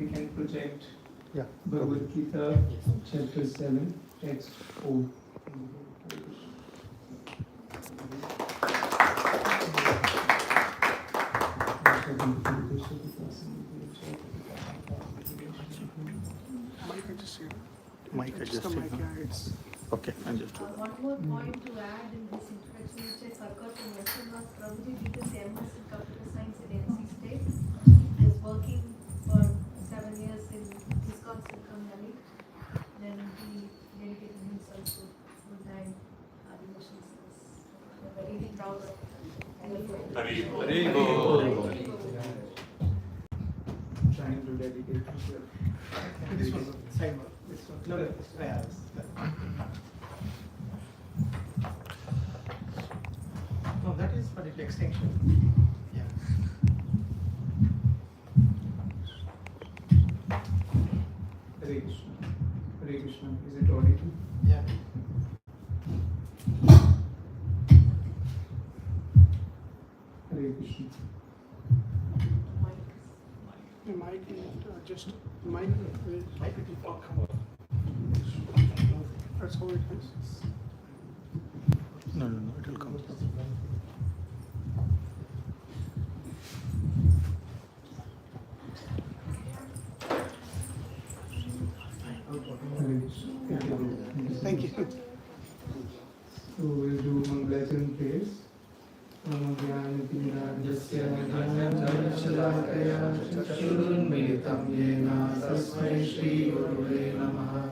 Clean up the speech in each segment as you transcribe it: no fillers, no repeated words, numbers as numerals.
We can project Yeah. Bhagavad Gita, chapter 7, text 4. Mic adjusting. Okay, I'm just doing One more point to add in this introduction, which I forgot to mention, was Prabhuji did his MS in computer science in NC State. He was working for 7 years in ISKCON of Charlotte. Then he dedicated himself to full-time devotion service. We're very proud of him. Trying to dedicate himself. This one, side one. This one. No, yeah. No, that is for the extension. Yeah. Hare Krishna. Hare Krishna. Is it audible? Yeah. Hare Krishna. The mic is just mic. That's how it is. No, it will come. Thank you. So we'll do Mangalachan prayers. Om Jnanatimirajasya Jnananjana Chakshurunmilitam Yena Tasmai Shri Gurave Namaha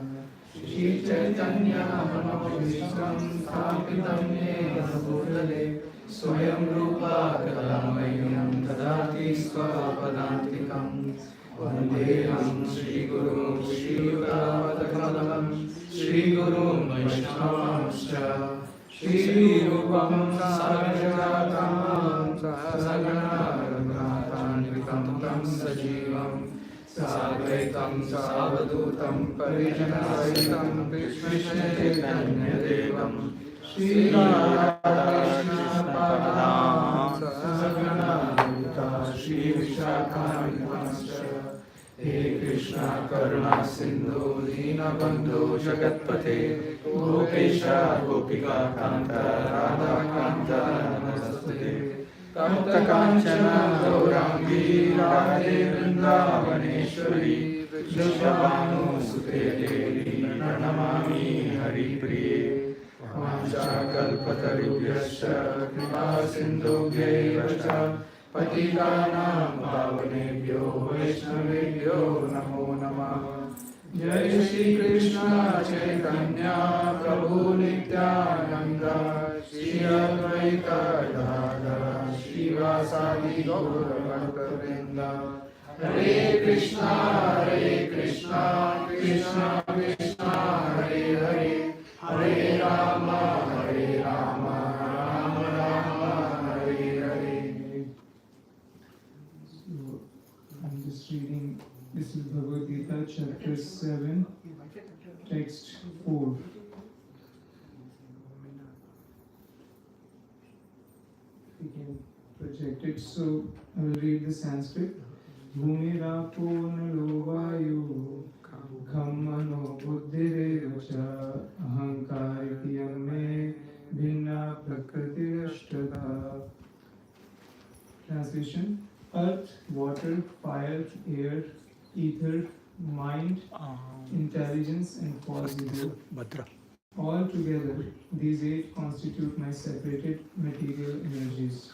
Shri Chaitanya Manavishtam Sthapitam Yena Bhutale Swayam Rupa Kalamayam Tadati Swapadantikam Vandeham Shri Guru Shri Yudavadakalam Shri Guru Vaishnavamscha Shri Rupam Sarvajatam Sahagana Raghunatham Tam Sajivam Sadvaitam Savadutam Parijanasahitam Krishna Chaitanya Devam Shri Radha Krishna Padam Sahagana Raghunatham Shri Vishakhanivamscha He Krishna Karuna Sindhu Dina Bandhu Jagatpate Gopesha Gopika Kanta Radha Kanta Namaste Tapta Kanchana Gaurangi Radhe Vrindavaneshwari Vrishabhanu Sute Devi Pranamami Hari Priye Vancha Kalpatarubhyascha Kripa Sindhubhyaiva Cha Patitanam Pavanebhyo Vaishnavebhyo Namo Namah Jai Shri Krishna Chaitanya Prabhu Nityananda Shri Advaita Gadadhara Shri Vasadi Gaura Bhaktavrinda Hare Krishna Krishna Krishna Hare Hare Hare Rama Rama Rama Hare Hare. So I'm just reading. This is Bhagavad Gita, chapter 7, text 4. We can project it. So I will read the Sanskrit. Bhumirapo nalo vayu khammano buddhirevacha ahankarikiyam me bhinna prakritirashtata. Translation: Earth, water, fire, air, ether, mind, intelligence, and false ego. All together, these 8 constitute my separated material energies.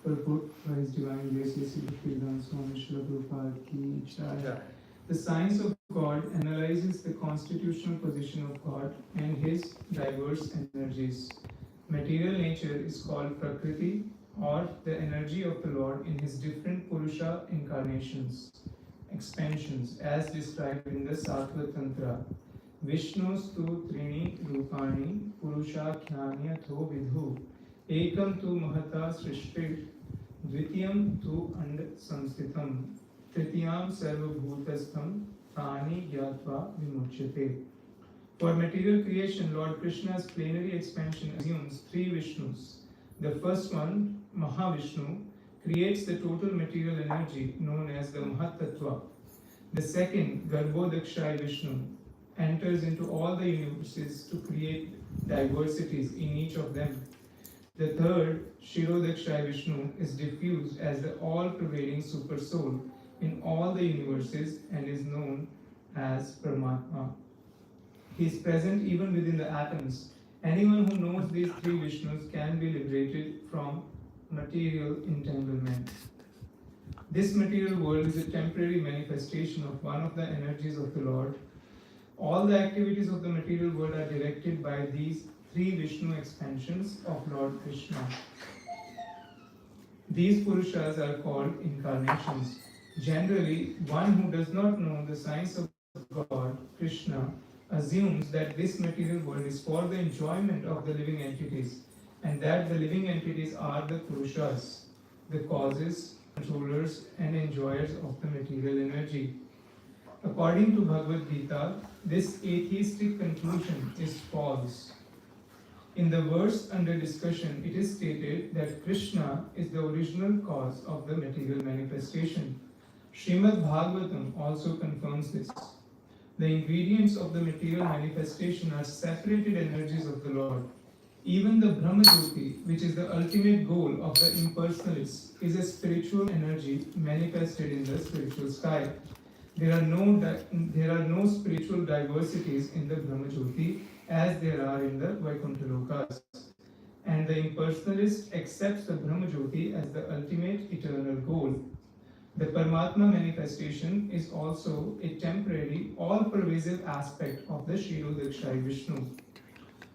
Purport by His Divine Grace, Swami Srila Prabhupada Ki Jai. The science of God analyzes the constitutional position of God and His diverse energies. Material nature is called Prakriti, or the energy of the Lord in His different Purusha incarnations, expansions, as described in the Sattva Tantra. Vishnustu Trini Rupani Purusha Khyanyatho Vidhu Ekam tu Mahata Srishtir Dvitiyam tu And Samstitam Tritiyam Sarva Bhutastham Prani Gyatva Vimuchyate. For material creation, Lord Krishna's plenary expansion assumes 3 Vishnus. The first one, Mahavishnu, creates the total material energy known as the Mahatattva. The second, Garbhodakshaya Vishnu, enters into all the universes to create diversities in each of them. The third, Shirodakshaya Vishnu, is diffused as the all-pervading super soul in all the universes and is known as Paramatma. He is present even within the atoms. Anyone who knows these three Vishnus can be liberated from material entanglement. This material world is a temporary manifestation of one of the energies of the Lord. All the activities of the material world are directed by these three Vishnu expansions of Lord Krishna. These Purushas are called incarnations. Generally, one who does not know the science of God, Krishna, assumes that this material world is for the enjoyment of the living entities and that the living entities are the Purushas, the causes, controllers, and enjoyers of the material energy. According to Bhagavad Gita, this atheistic conclusion is false. In the verse under discussion, it is stated that Krishna is the original cause of the material manifestation. Srimad Bhagavatam also confirms this. The ingredients of the material manifestation are separated energies of the Lord. Even the Brahmajyoti, which is the ultimate goal of the impersonalists, is a spiritual energy manifested in the spiritual sky. There are no spiritual diversities in the Brahmajyoti as there are in the Vaikuntha Lokas. And the impersonalist accepts the Brahmajyoti as the ultimate eternal goal. The Paramatma manifestation is also a temporary, all-pervasive aspect of the Shirodakshaya Vishnu.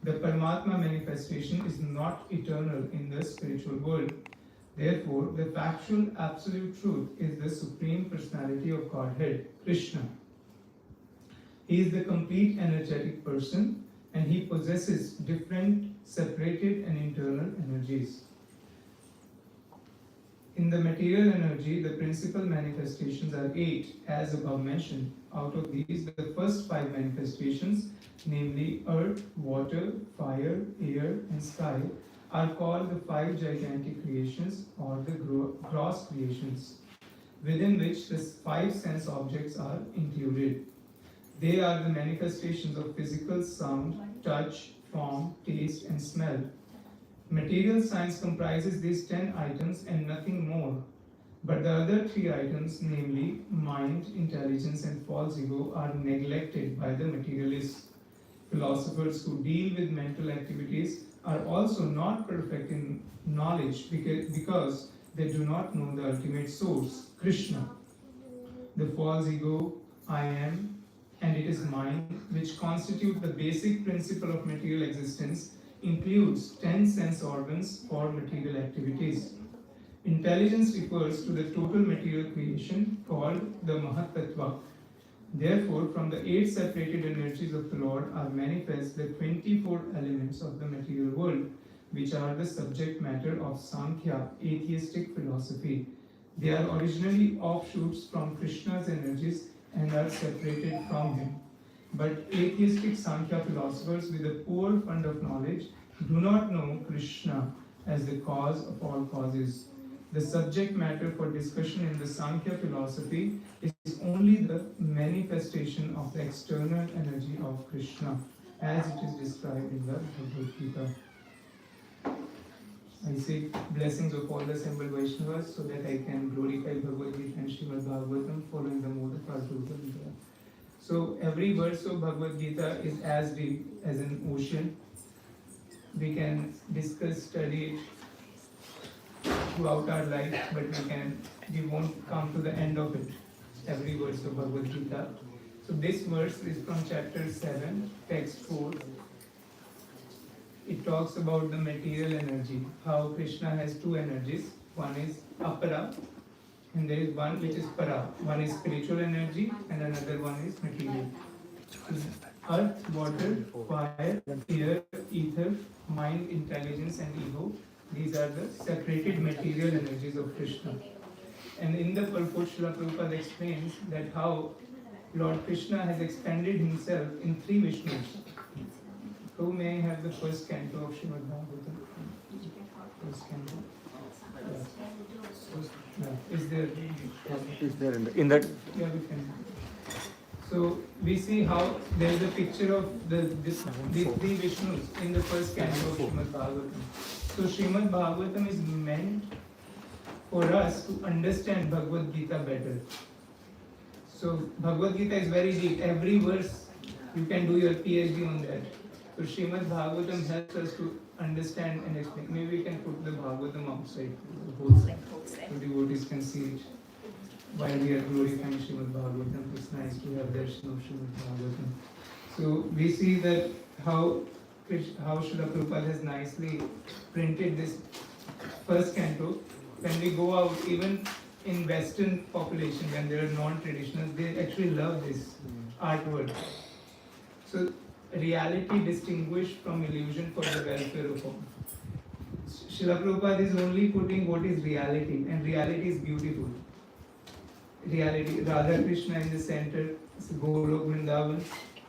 The Paramatma manifestation is not eternal in the spiritual world. Therefore, the factual absolute truth is the Supreme Personality of Godhead, Krishna. He is the complete energetic person and he possesses different, separated and internal energies. In the material energy, the principal manifestations are 8, as above mentioned. Out of these, the first 5 manifestations, namely earth, water, fire, air, and sky, are called the 5 gigantic creations or the gross creations, within which the 5 sense objects are included. They are the manifestations of physical sound, touch, form, taste, and smell. Material science comprises these 10 items and nothing more. But the other 3 items, namely mind, intelligence, and false ego, are neglected by the materialists. Philosophers who deal with mental activities are also not perfect in knowledge because they do not know the ultimate source, Krishna. The false ego, I am, and it is mind, which constitute the basic principle of material existence, includes 10 sense organs for material activities. Intelligence refers to the total material creation called the Mahatattva. Therefore, from the 8 separated energies of the Lord are manifest the 24 elements of the material world, which are the subject matter of Sankhya, atheistic philosophy. They are originally offshoots from Krishna's energies and are separated from him. But atheistic Sankhya philosophers with a poor fund of knowledge do not know Krishna as the cause of all causes. The subject matter for discussion in the Sankhya philosophy is only the manifestation of the external energy of Krishna as it is described in the Bhagavad Gita. I seek blessings of all the assembled Vaishnavas so that I can glorify Bhagavad Gita and Srimad Bhagavatam following the mode of our Guru. So every verse of Bhagavad Gita is as deep as an ocean. We can discuss, study it throughout our life, but we won't come to the end of it. Every verse of Bhagavad Gita. So this verse is from chapter 7, text 4. It talks about the material energy, how Krishna has 2 energies. One is apara, and there is one which is para. One is spiritual energy, and another one is material. Earth, water, fire, air, ether, mind, intelligence, and ego. These are the separated material energies of Krishna. And in the purport, Srila Prabhupada explains that how Lord Krishna has expanded himself in 3 Vishnus. Who may I have the first canto of Srimad Bhagavatam? First canto. Yes. Is there? Is there in that? Yeah, we can. So we see how there is a picture of these three Vishnus in the first canto of Srimad Bhagavatam. So Srimad Bhagavatam is meant for us to understand Bhagavad Gita better. So Bhagavad Gita is very deep. Every verse you can do your PhD on that. So Srimad Bhagavatam helps us to understand and explain. Maybe we can put the Bhagavatam outside, the whole side, so devotees can see it. While we are glorifying Srimad Bhagavatam, it's nice to have darshan of Srimad Bhagavatam. So we see that how Srila Prabhupada has nicely printed this first canto. When we go out, even in Western population, when there are non-traditionals, they actually love this artwork. So reality distinguished from illusion for the welfare of all. Srila Prabhupada is only putting what is reality, and reality is beautiful. Reality, Radha Krishna in the center, it's Golok Vrindavan,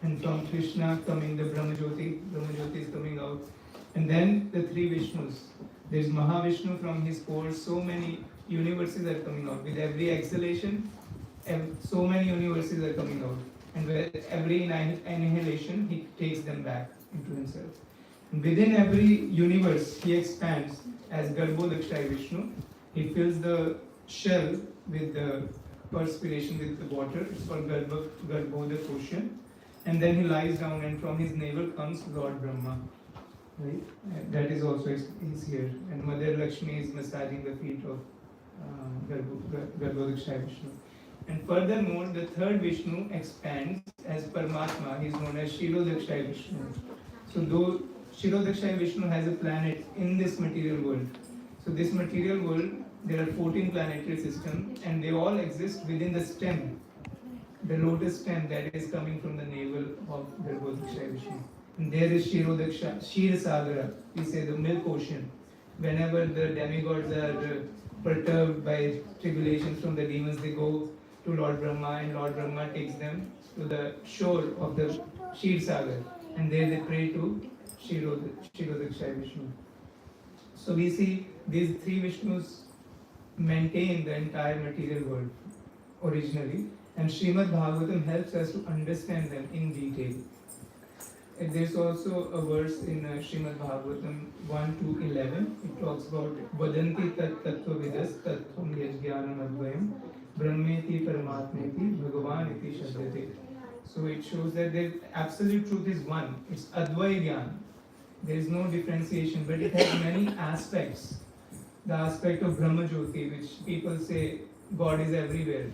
and from Krishna coming the Brahmajyoti is coming out. And then the three Vishnus. There's Mahavishnu from his core, so many universes are coming out. With every exhalation, so many universes are coming out. And with every annihilation, he takes them back into himself. And within every universe, he expands as Garbhodakshaya Vishnu. He fills the shell with the perspiration, with the water. It's called Garbhodak ocean. And then he lies down, and from his navel comes Lord Brahma. Right? That is also is here. And Mother Lakshmi is massaging the feet of Garbhodakshaya Vishnu. And furthermore, the third Vishnu expands as Paramatma. He is known as Kshirodakshaya Vishnu. So though Kshirodakshaya Vishnu has a planet in this material world. So this material world, there are 14 planetary systems, and they all exist within the stem, the lotus stem that is coming from the navel of Garbhodakshaya Vishnu. And there is Kshirsagara, we say the milk ocean. Whenever the demigods are perturbed by tribulations from the demons, they go to Lord Brahma, and Lord Brahma takes them to the shore of the Kshirsagara, and there they pray to Kshirodakshaya Vishnu. So we see these three Vishnus maintain the entire material world originally, and Srimad Bhagavatam helps us to understand them in detail. And there's also a verse in Srimad Bhagavatam 1-11. It talks about Vadanti tat tattva vidas tattvam yajnanam advayam brahmeti paramatmeti bhagavan iti shabdate. So it shows that the absolute truth is one. It's advaya jnana. There is no differentiation, but it has many aspects. The aspect of Brahmajyoti, which people say God is everywhere.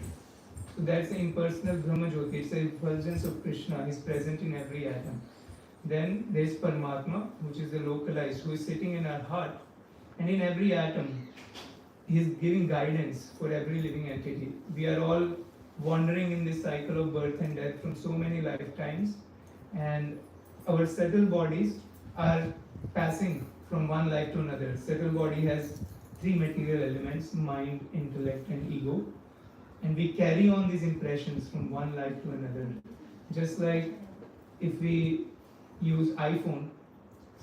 So that's the impersonal Brahmajyoti. It's the effulgence of Krishna. He's present in every atom. Then there's Paramatma, which is the localized, who is sitting in our heart. And in every atom, he is giving guidance for every living entity. We are all wandering in this cycle of birth and death from so many lifetimes. And our subtle bodies are passing from one life to another. Subtle body has three material elements: mind, intellect, and ego. And we carry on these impressions from one life to another. Just like if we use iPhone,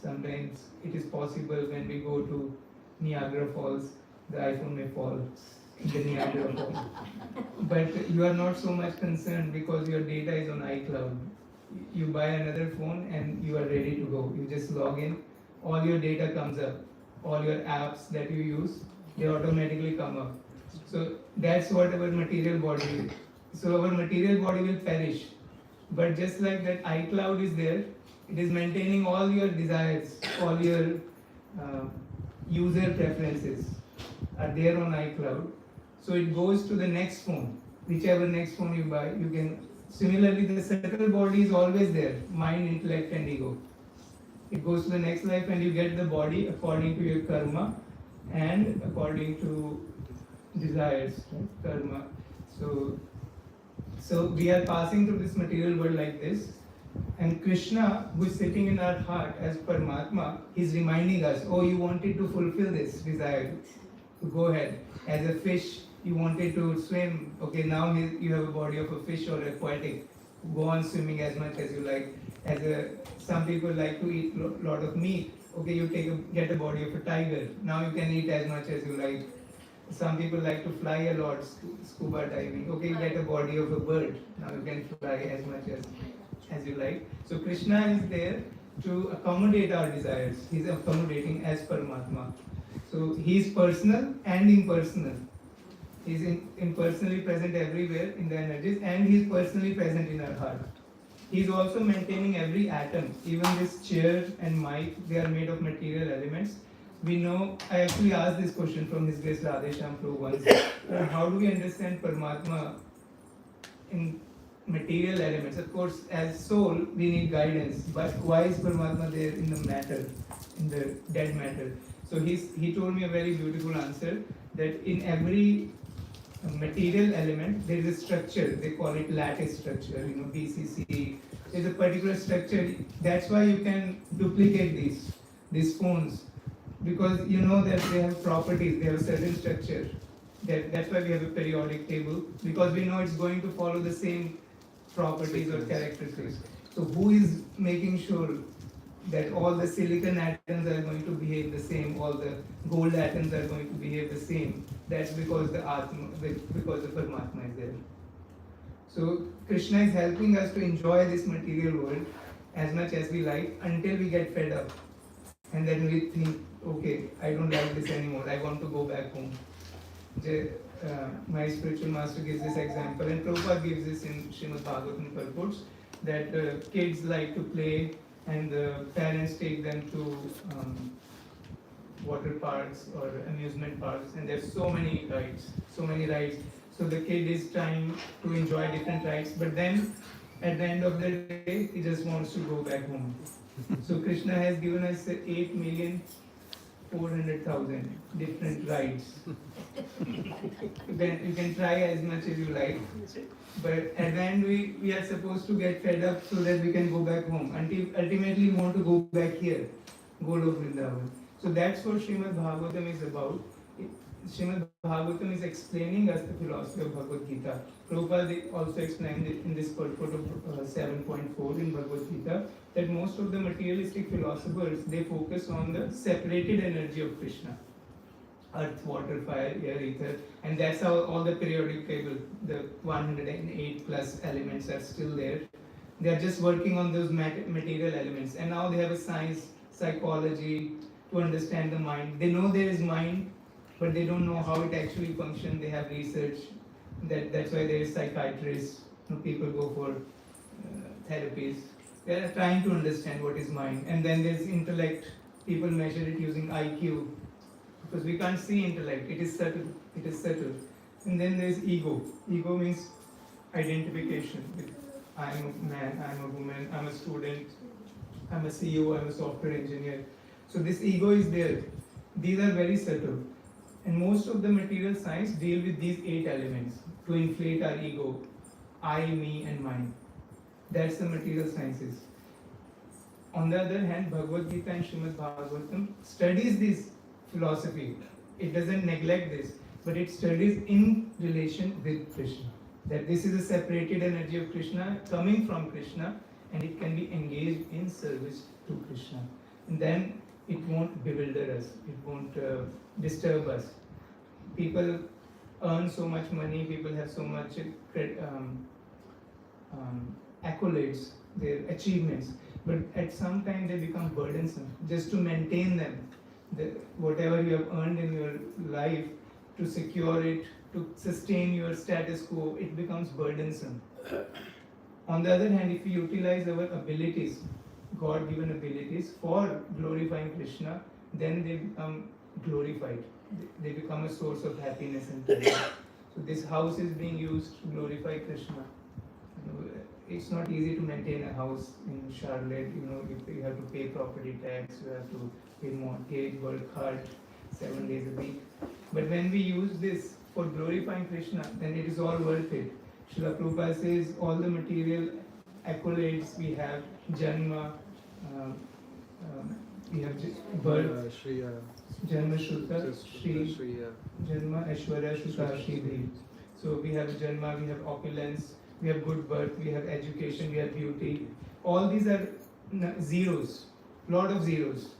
sometimes it is possible when we go to Niagara Falls, the iPhone may fall in the Niagara Falls. But you are not so much concerned because your data is on iCloud. You buy another phone and you are ready to go. You just log in, all your data comes up, all your apps that you use, they automatically come up. So that's what our material body is. So our material body will perish. But just like that iCloud is there, it is maintaining all your desires, all your user preferences are there on iCloud. So it goes to the next phone, whichever next phone you buy, you can. Similarly, the subtle body is always there, mind, intellect, and ego. It goes to the next life, and you get the body according to your karma and according to desires, right? Karma. So we are passing through this material world like this, and Krishna, who is sitting in our heart as Paramatma, is reminding us, oh, you wanted to fulfill this desire, so go ahead. As a fish, you wanted to swim, okay, now you have a body of a fish or aquatic, go on swimming as much as you like. Some people like to eat a lot of meat, okay, you get a body of a tiger, now you can eat as much as you like. Some people like to fly a lot, scuba diving. Okay, you get a body of a bird. Now you can fly as much as you like. So Krishna is there to accommodate our desires. He's accommodating as Paramatma. So he is personal and impersonal. He's impersonally present everywhere in the energies, and he's personally present in our heart. He's also maintaining every atom. Even this chair and mic, they are made of material elements. We know, I actually asked this question from His Grace Radheshyam Prabhu once. How do we understand Paramatma in material elements? Of course, as soul, we need guidance. But why is Paramatma there in the matter, in the dead matter? So he told me a very beautiful answer that in every material element there is a structure. They call it lattice structure. BCC. There's a particular structure. That's why you can duplicate these phones, because you know that they have properties. They have a certain structure. That's why we have a periodic table, because we know it's going to follow the same properties or characteristics. So who is making sure that all the silicon atoms are going to behave the same, all the gold atoms are going to behave the same? That's because the Paramatma is there. So Krishna is helping us to enjoy this material world as much as we like until we get fed up. And then we think, okay, I don't like this anymore, I want to go back home. My spiritual master gives this example, and Prabhupada gives this in Srimad Bhagavatam purports, that kids like to play and the parents take them to water parks or amusement parks, and there's so many rides. So the kid is trying to enjoy different rides, but then at the end of the day, he just wants to go back home. So Krishna has given us 8,400,000 different rides. You can try as much as you like, but at the end we are supposed to get fed up so that we can go back home. Until ultimately we want to go back here, Golok Vrindavan. So that's what Srimad Bhagavatam is about. Srimad Bhagavatam is explaining us the philosophy of Bhagavad Gita. Prabhupada also explained it in this purport of 7.4 in Bhagavad Gita, that most of the materialistic philosophers, they focus on the separated energy of Krishna. Earth, water, fire, air, ether, and that's how all the periodic table, the 108 plus elements are still there. They are just working on those material elements, and now they have a science, psychology to understand the mind. They know there is mind, but they don't know how it actually functions. They have research. That's why there is psychiatrists. People go for therapies. They are trying to understand what is mind. And then there's intellect. People measure it using IQ, because we can't see intellect. It is subtle. And then there's ego. Ego means identification. I am a man, I am a woman, I am a student, I am a CEO, I am a software engineer. So this ego is there. These are very subtle. And most of the material science deal with these 8 elements to inflate our ego. I, me, and mine. That's the material sciences. On the other hand, Bhagavad Gita and Srimad Bhagavatam studies this philosophy. It doesn't neglect this, but it studies in relation with Krishna. That this is a separated energy of Krishna coming from Krishna, and it can be engaged in service to Krishna. And then it won't bewilder us, it won't disturb us. People earn so much money, people have so much accolades, their achievements, but at some time they become burdensome. Just to maintain them, whatever you have earned in your life, to secure it, to sustain your status quo, it becomes burdensome. On the other hand, if we utilize our abilities, God-given abilities, for glorifying Krishna, then they become glorified. They become a source of happiness and pleasure. So this house is being used to glorify Krishna. It's not easy to maintain a house in Charlotte. You have to pay property tax, you have to pay mortgage, work hard 7 days a week. But when we use this for glorifying Krishna, then it is all worth it. Srila Prabhupada says all the material accolades we have, Janma, we have birth, Janma Shruta, Shri, Janma Aishwarya Shruta Shri Devi. So we have Janma, we have opulence, we have good birth, we have education, we have beauty. All these are zeros, lot of zeros.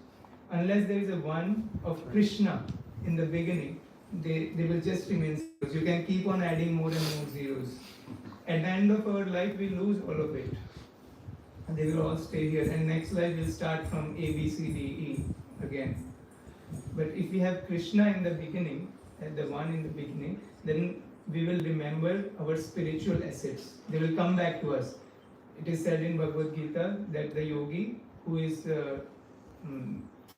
Unless there is a one of Krishna in the beginning, they will just remain zeros. You can keep on adding more and more zeros. At the end of our life, we lose all of it. And they will all stay here. And next life will start from A, B, C, D, E again. But if we have Krishna in the beginning, the one in the beginning, then we will remember our spiritual assets. They will come back to us. It is said in Bhagavad Gita that the yogi who is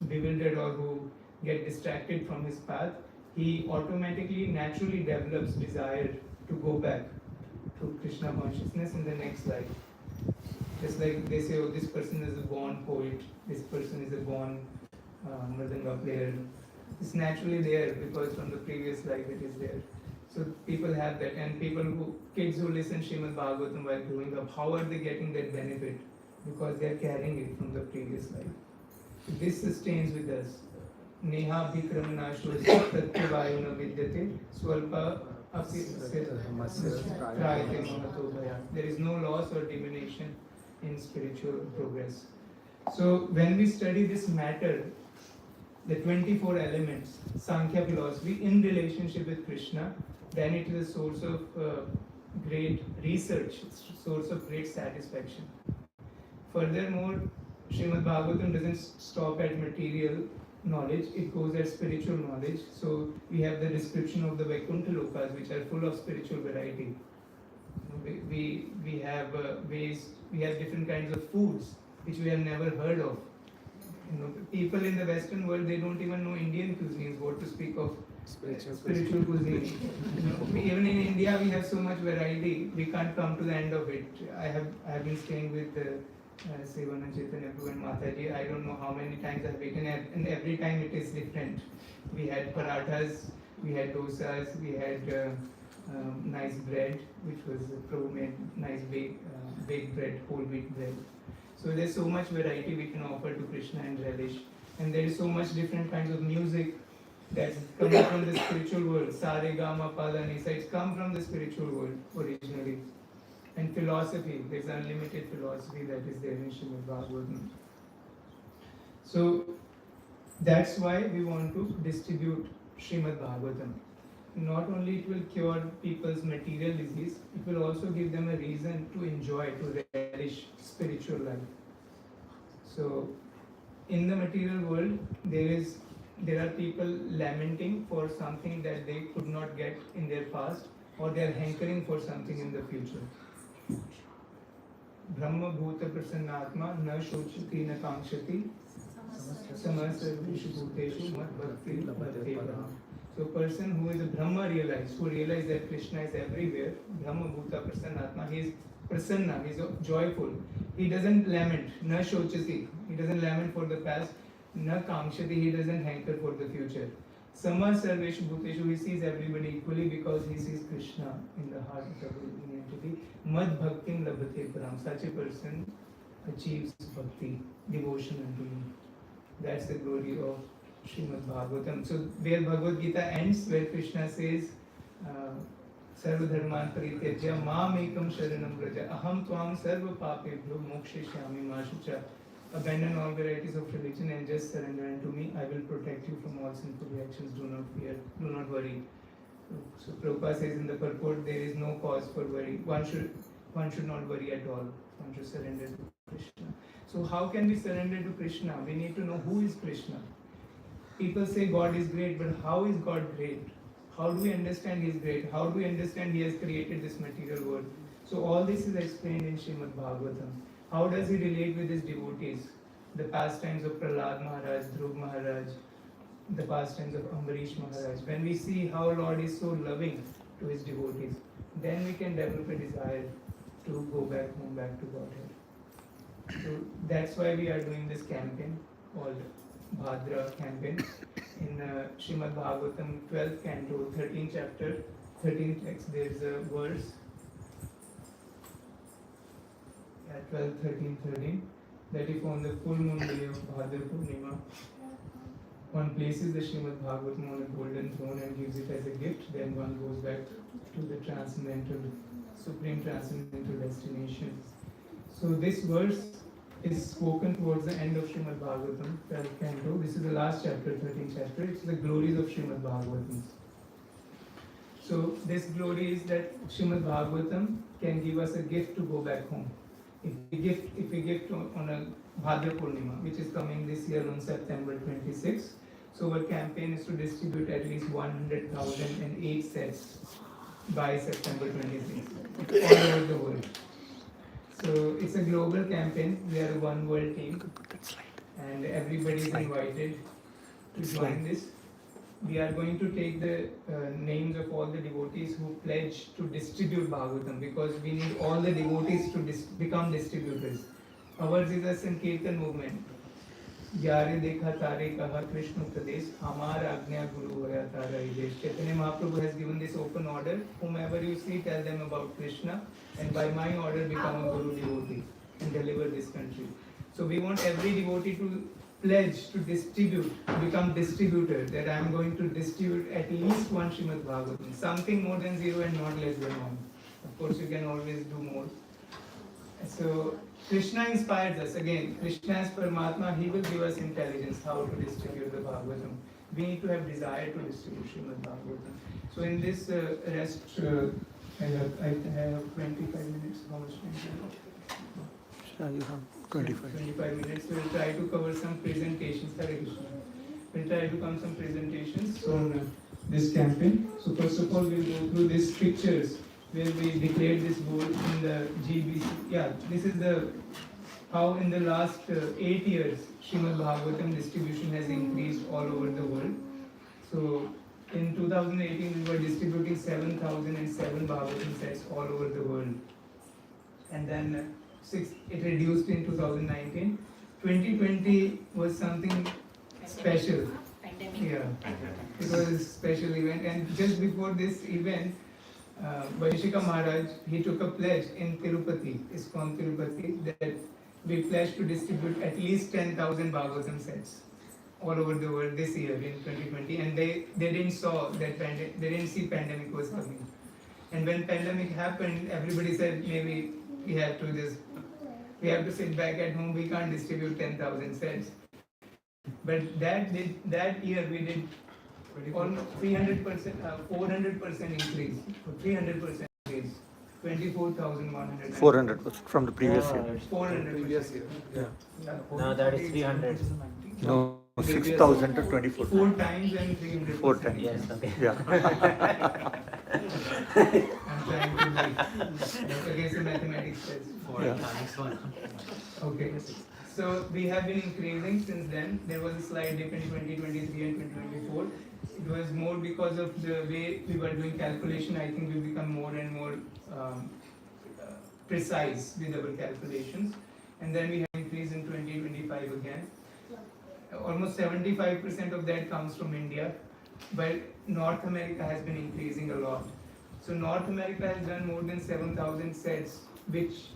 bewildered or who get distracted from his path, he automatically, naturally develops desire to go back to Krishna consciousness in the next life. Just like they say, oh, this person is a born poet, this person is a born mridanga player. It's naturally there because from the previous life it is there. So people have that, and kids who listen Srimad Bhagavatam while growing up, how are they getting that benefit? Because they are carrying it from the previous life. So this sustains with us. Neha bhikramanasho tatyavayuna vidyate swalpa api trayate mahato bhaya. There is no loss or diminution in spiritual progress. So when we study this matter, the 24 elements, Sankhya philosophy, in relationship with Krishna, then it is a source of great research, source of great satisfaction. Furthermore, Srimad Bhagavatam doesn't stop at material knowledge, it goes at spiritual knowledge. So we have the description of the Vaikuntha Lokas, which are full of spiritual variety. We have we have different kinds of foods which we have never heard of. People in the Western world, they don't even know Indian cuisines, what to speak of spiritual cuisine. Even in India, we have so much variety, we can't come to the end of it. I have been staying with Sevana Chaitanya Prabhu and Mataji. I don't know how many times I've eaten, and every time it is different. We had parathas, we had dosas, we had nice bread, which was Prabhu made nice baked bread, whole wheat bread. So there's so much variety we can offer to Krishna and relish. And there is so much different kinds of music that's coming from the spiritual world. Sare, Gama, Pada, Nisa, it's come from the spiritual world originally. And philosophy, there's unlimited philosophy that is there in Srimad Bhagavatam. So that's why we want to distribute Srimad Bhagavatam. Not only it will cure people's material disease, it will also give them a reason to enjoy, to relish spiritual life. So in the material world, there are people lamenting for something that they could not get in their past, or they are hankering for something in the future. Brahma bhuta prasannatma na shochati na kankshati samasarveshu bhuteshu mad bhakti bhakteva. So a person who is a Brahma realized, who realized that Krishna is everywhere, Brahma bhuta prasannatma, he is prasanna, he is joyful. He doesn't lament, na shochati, he doesn't lament for the past, na kankshati, he doesn't hanker for the future. Sama sarveshu bhuteshu, he sees everybody equally because he sees Krishna in the heart of the living entity. Mad bhaktim labhate param, such a person achieves bhakti, devotion unto me. That's the glory of Srimad Bhagavatam. So where Bhagavad Gita ends, where Krishna says, Sarva dharman parityajya mam ekam sharanam vraja aham tvam sarva papebhyo mokshayami ma shucha. Abandon all varieties of religion and just surrender unto me. I will protect you from all sinful reactions. Do not fear, do not worry. So Prabhupada says in the purport, there is no cause for worry. One should not worry at all. One should surrender to Krishna. So how can we surrender to Krishna? We need to know who is Krishna. People say God is great, but how is God great? How do we understand He is great? How do we understand He has created this material world? So all this is explained in Srimad Bhagavatam. How does He relate with His devotees? The pastimes of Prahlad Maharaj, Dhruv Maharaj, the pastimes of Ambarish Maharaj. When we see how Lord is so loving to His devotees, then we can develop a desire to go back home, back to Godhead. So that's why we are doing this campaign called Bhadra campaign. In Srimad Bhagavatam 12th canto, 13th chapter, 13th text, there is a verse, 12, 13, 13, that if on the full moon day of Bhadra Purnima, one places the Srimad Bhagavatam on a golden throne and gives it as a gift, then one goes back to the transcendental, supreme transcendental destination. So this verse is spoken towards the end of Srimad Bhagavatam, 12th canto. This is the last chapter, 13th chapter. It's the glories of Srimad Bhagavatam. So this glory is that Srimad Bhagavatam can give us a gift to go back home. If we gift on a Bhadra Purnima, which is coming this year on September 26. So our campaign is to distribute at least 100,008 sets by September 26 all over the world. So it's a global campaign. We are a one world team, and everybody is invited to join this. We are going to take the names of all the devotees who pledge to distribute Bhagavatam, because we need all the devotees to become distributors. Ours is a Sankirtan movement. Yare dekha tare kaha Krishna Pradesh, Amar Agnya Guru Hoya Tara Idesh. Chaitanya Mahaprabhu has given this open order. Whomever you see, tell them about Krishna, and by my order become a Guru devotee and deliver this country. So we want every devotee to pledge to distribute, to become distributor, that I am going to distribute at least one Srimad Bhagavatam, something more than 0 and not less than 1. Of course, you can always do more. So Krishna inspires us. Again, Krishna is Paramatma. He will give us intelligence how to distribute the Bhagavatam. We need to have desire to distribute Srimad Bhagavatam. So in this rest, I have 25 minutes. How much time do I have? You have 25. 25 minutes. We'll try to cover some presentations. Hare Krishna. We'll try to come some presentations on this campaign. So first of all, we'll go through these pictures where we declared this goal in the GBC. Yeah, this is how in the last 8 years Srimad Bhagavatam distribution has increased all over the world. So in 2018 we were distributing 7,007 Bhagavatam sets all over the world, and then it reduced in 2019. 2020 was something special. Yeah, it was a special event, and just before this event, Vaishika Maharaj, he took a pledge in Tirupati, ISKCON Tirupati, that we pledged to distribute at least 10,000 Bhagavatam sets all over the world this year in 2020, and they didn't see pandemic was coming. And when pandemic happened, everybody said maybe we have to sit back at home, we can't distribute 10,000 sets. But that year we did almost 300%, 400% increase, 300% increase, 24,100. 400% from the previous year. 400 previous year. Yeah. Now that is 300. No, 6,000 to 24. 4 times and 300. 4 times. Yes, okay. Yeah. I'm trying to make against the mathematics test. Yeah. Next one. Okay. So we have been increasing since then. There was a slight dip in 2023 and 2024. It was more because of the way we were doing calculation. I think we become more and more precise with our calculations. And then we have increased in 2025 again. Almost 75% of that comes from India, but North America has been increasing a lot. So North America has done more than 7,000 sets, which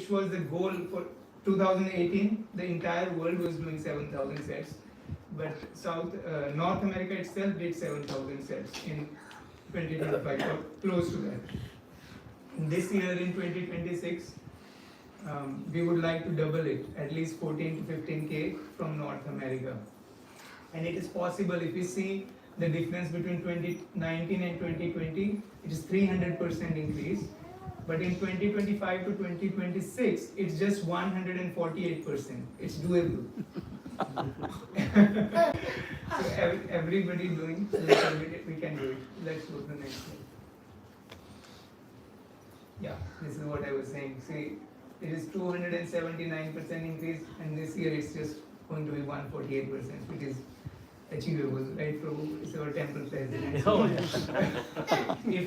was the goal for 2018. The entire world was doing 7,000 sets, but North America itself did 7,000 sets in 2025, or close to that. This year in 2026, we would like to double it, at least 14 to 15K from North America. And it is possible. If you see the difference between 2019 and 2020, it is 300% increase. But in 2025 to 2026, it's just 148%. It's doable. So everybody doing, so we can do it. Let's go to the next one. Yeah, this is what I was saying. See, it is 279% increase, and this year it's just going to be 148%, which is achievable, right, Prabhu? It's our temple president. Oh, yeah.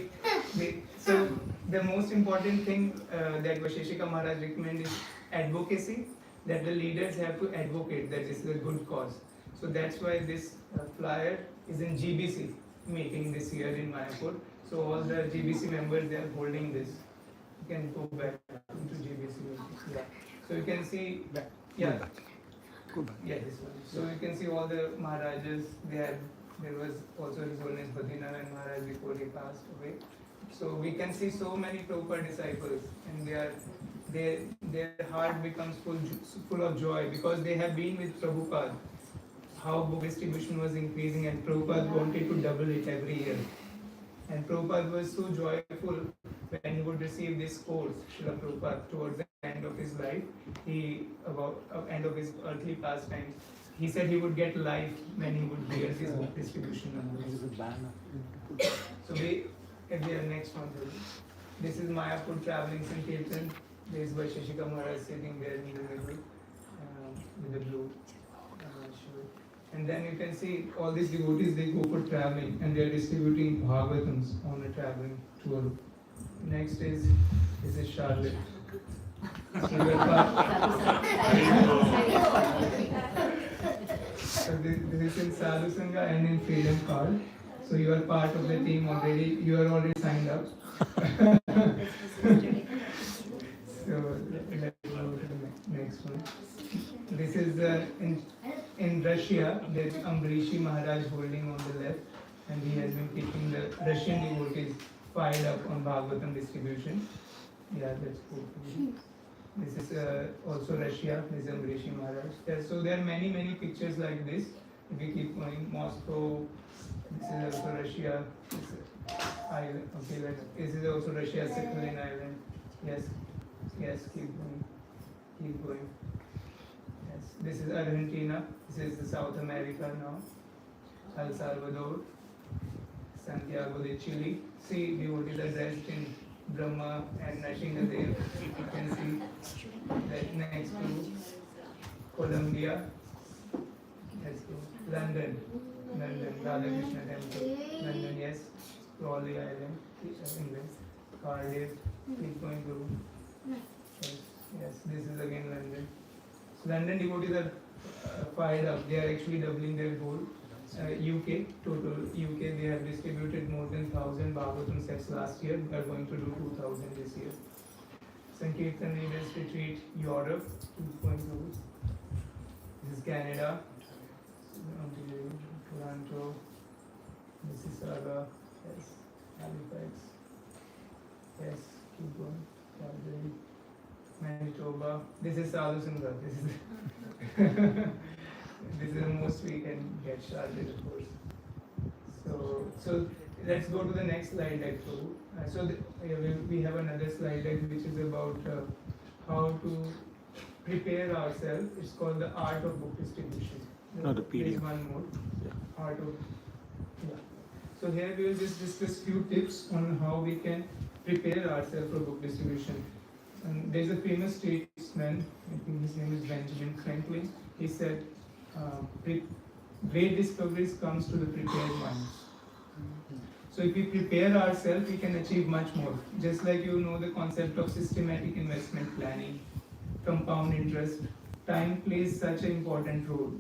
So the most important thing that Vaisheshika Maharaj recommends is advocacy, that the leaders have to advocate that this is a good cause. So that's why this flyer is in GBC meeting this year in Mayapur. So all the GBC members, they are holding this. You can go back to GBC. Yeah. So you can see, yeah. Go back. Yeah, this one. So you can see all the Maharajas. There was also His Holiness Bhadrinath Maharaj before he passed away. So we can see so many Prabhupada disciples, and their heart becomes full of joy because they have been with Prabhupada. How book distribution was increasing, and Prabhupada wanted to double it every year. And Prabhupada was so joyful when he would receive this course, Srila Prabhupada, towards the end of his life, about end of his earthly pastimes, he said he would get life when he would hear this book distribution numbers. So if we are next one, this is Mayapur traveling Sankirtan. There is Vaisheshika Maharaj sitting there in the middle with the blue. And then you can see all these devotees, they go for traveling and they are distributing Bhagavatams on a traveling tour. Next is Charlotte. So this is in Sadhu Sangha and in Freedom Call. So you are part of the team already. You are already signed up. So let's go to the next one. This is in Russia. There's Ambarishi Maharaj holding on the left, and he has been keeping the Russian devotees fired up on Bhagavatam distribution. Yeah, that's cool. This is also Russia. This is Ambarishi Maharaj. So there are many pictures like this. If we keep going, Moscow. This is also Russia. Island. Okay, this is also Russia, Sakhalin Island. Yes, keep going. Yes, this is Argentina. This is the South America now. El Salvador, Santiago de Chile. See, devotees are dressed in Brahma and Nashingadev. You can see that next to Colombia. Let's go. London, Radha Krishna Temple. London, yes. Crawley Island, England. Cardiff, keep going through. Yes, this is again London. So London devotees are fired up. They are actually doubling their goal. UK, they have distributed more than 1,000 Bhagavatam sets last year. They are going to do 2,000 this year. Sankirtan Leaders Retreat, Europe, keep going through. This is Canada, Toronto, Mississauga, yes, Halifax, yes, keep going, Calgary, Manitoba. This is Sadhu Sangha. This is the most we can get Charlotte, of course. So let's go to the next slide deck. We have another slide deck which is about how to prepare ourselves. It's called the art of book distribution. No, the PDF. There's one more. Yeah. Art of. Yeah. So here we will just discuss few tips on how we can prepare ourselves for book distribution. And there's a famous statesman, I think his name is Benjamin Franklin. He said, great discoveries comes to the prepared minds. So if we prepare ourselves, we can achieve much more. Just like you know the concept of systematic investment planning, compound interest, time plays such an important role,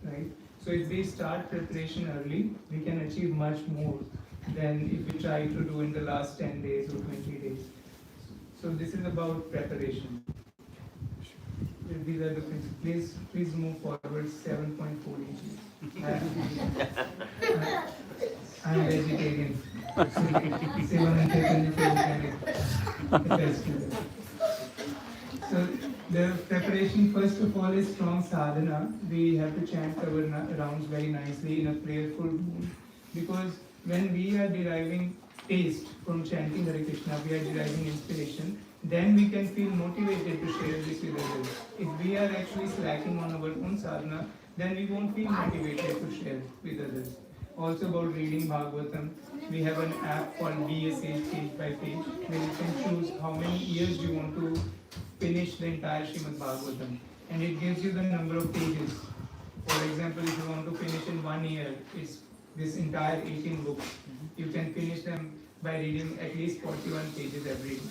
right? So if we start preparation early, we can achieve much more than if we try to do in the last 10 days or 20 days. So this is about preparation. These are the principles. Please move forward 7.4 inches. I am vegetarian. So the preparation, first of all, is strong sadhana. We have to chant our rounds very nicely in a prayerful mood, because when we are deriving taste from chanting Hare Krishna, we are deriving inspiration, then we can feel motivated to share this with others. If we are actually slacking on our own sadhana, then we won't feel motivated to share with others. Also about reading Bhagavatam, we have an app called BSH page by page, where you can choose how many years you want to finish the entire Srimad Bhagavatam, and it gives you the number of pages. For example, if you want to finish in 1 year, it's this entire 18 books. You can finish them by reading at least 41 pages every day.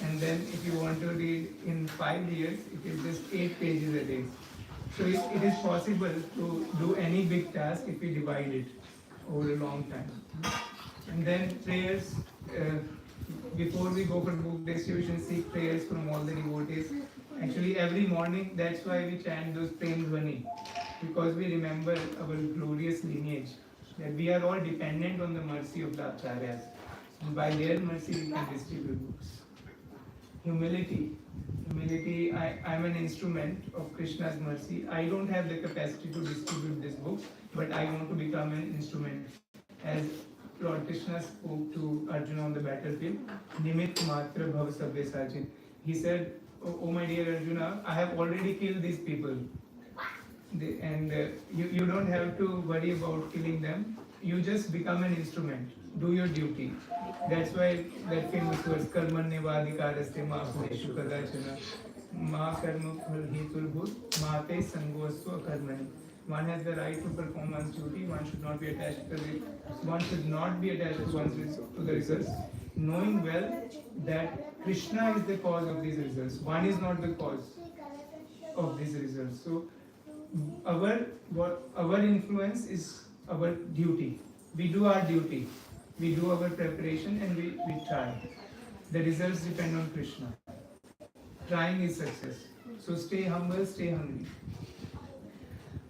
And then if you want to read in 5 years, it is just 8 pages a day. So it is possible to do any big task if we divide it over a long time. And then prayers, before we go for book distribution, seek prayers from all the devotees. Actually every morning, that's why we chant those Prem Dhvani, because we remember our glorious lineage, that we are all dependent on the mercy of the Acharyas. And by their mercy we can distribute books. Humility, I am an instrument of Krishna's mercy. I don't have the capacity to distribute these books, but I want to become an instrument. As Lord Krishna spoke to Arjuna on the battlefield. Nimit matra bhav sabbe sachin. He said, oh my dear Arjuna, I have already killed these people. You don't have to worry about killing them. You just become an instrument. Do your duty. That's why that famous verse, Karmanyavadikaraste ma phuleshu kadachana ma karma phal hetul bhut ma te sangosva karmani. One has the right to perform one's duty. One should not be attached to the results, knowing well that Krishna is the cause of these results. One is not the cause of these results. So our influence is our duty. We do our duty. We do our preparation and we try. The results depend on Krishna. Trying is success. So stay humble, stay hungry.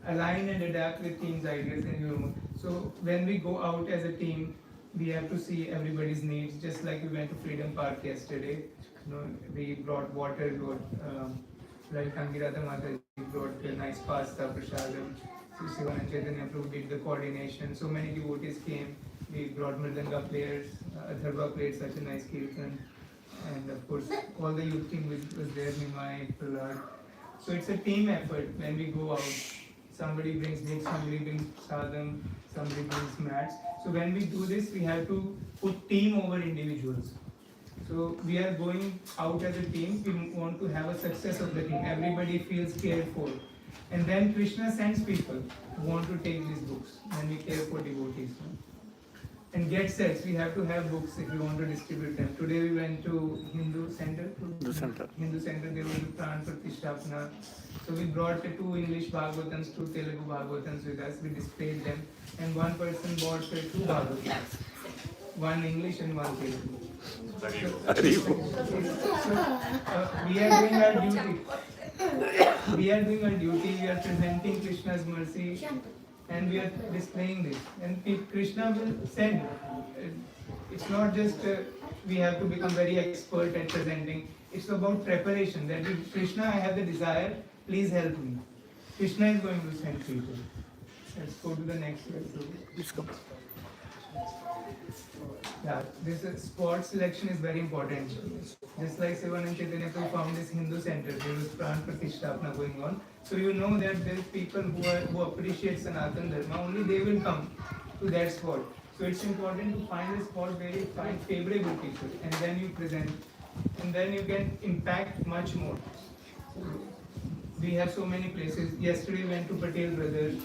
Align and adapt with team's ideas and your own. So when we go out as a team, we have to see everybody's needs. Just like we went to Freedom Park yesterday, we brought water, like Kangiratha Mata brought nice pasta, prasadam. So Sivan and Chaitanya Prabhu did the coordination. So many devotees came. We brought Mridanga players, Atharva played such a nice kirtan. And of course, all the youth team was there, Nimai, Prahlad. So it's a team effort when we go out. Somebody brings books, somebody brings sadham, somebody brings mats. So when we do this, we have to put team over individuals. So we are going out as a team, we want to have a success of the team. Everybody feels cared for. And then Krishna sends people who want to take these books and we care for devotees. And get sets, we have to have books if we want to distribute them. Today we went to Hindu Center. Hindu Center, there was a Pran Pratishtapana. So we brought 2 English Bhagavatams, 2 Telugu Bhagavatams with us. We displayed them. And one person bought 2 Bhagavatams. One English and one Telugu. We are doing our duty. We are doing our duty. We are presenting Krishna's mercy. And we are displaying this. And Krishna will send. It's not just we have to become very expert at presenting. It's about preparation. That Krishna, I have the desire. Please help me. Krishna is going to send people. Let's go to the next slide. Let's go. Yeah, this spot selection is very important. Just like Sivan and Chaitanya found this Hindu center, there was Pran Pratishtapana going on. So you know that there are people who appreciate Sanatana Dharma, only they will come to that spot. So it's important to find a spot where you find favorable people and then you present. And then you can impact much more. We have so many places. Yesterday we went to Patel Brothers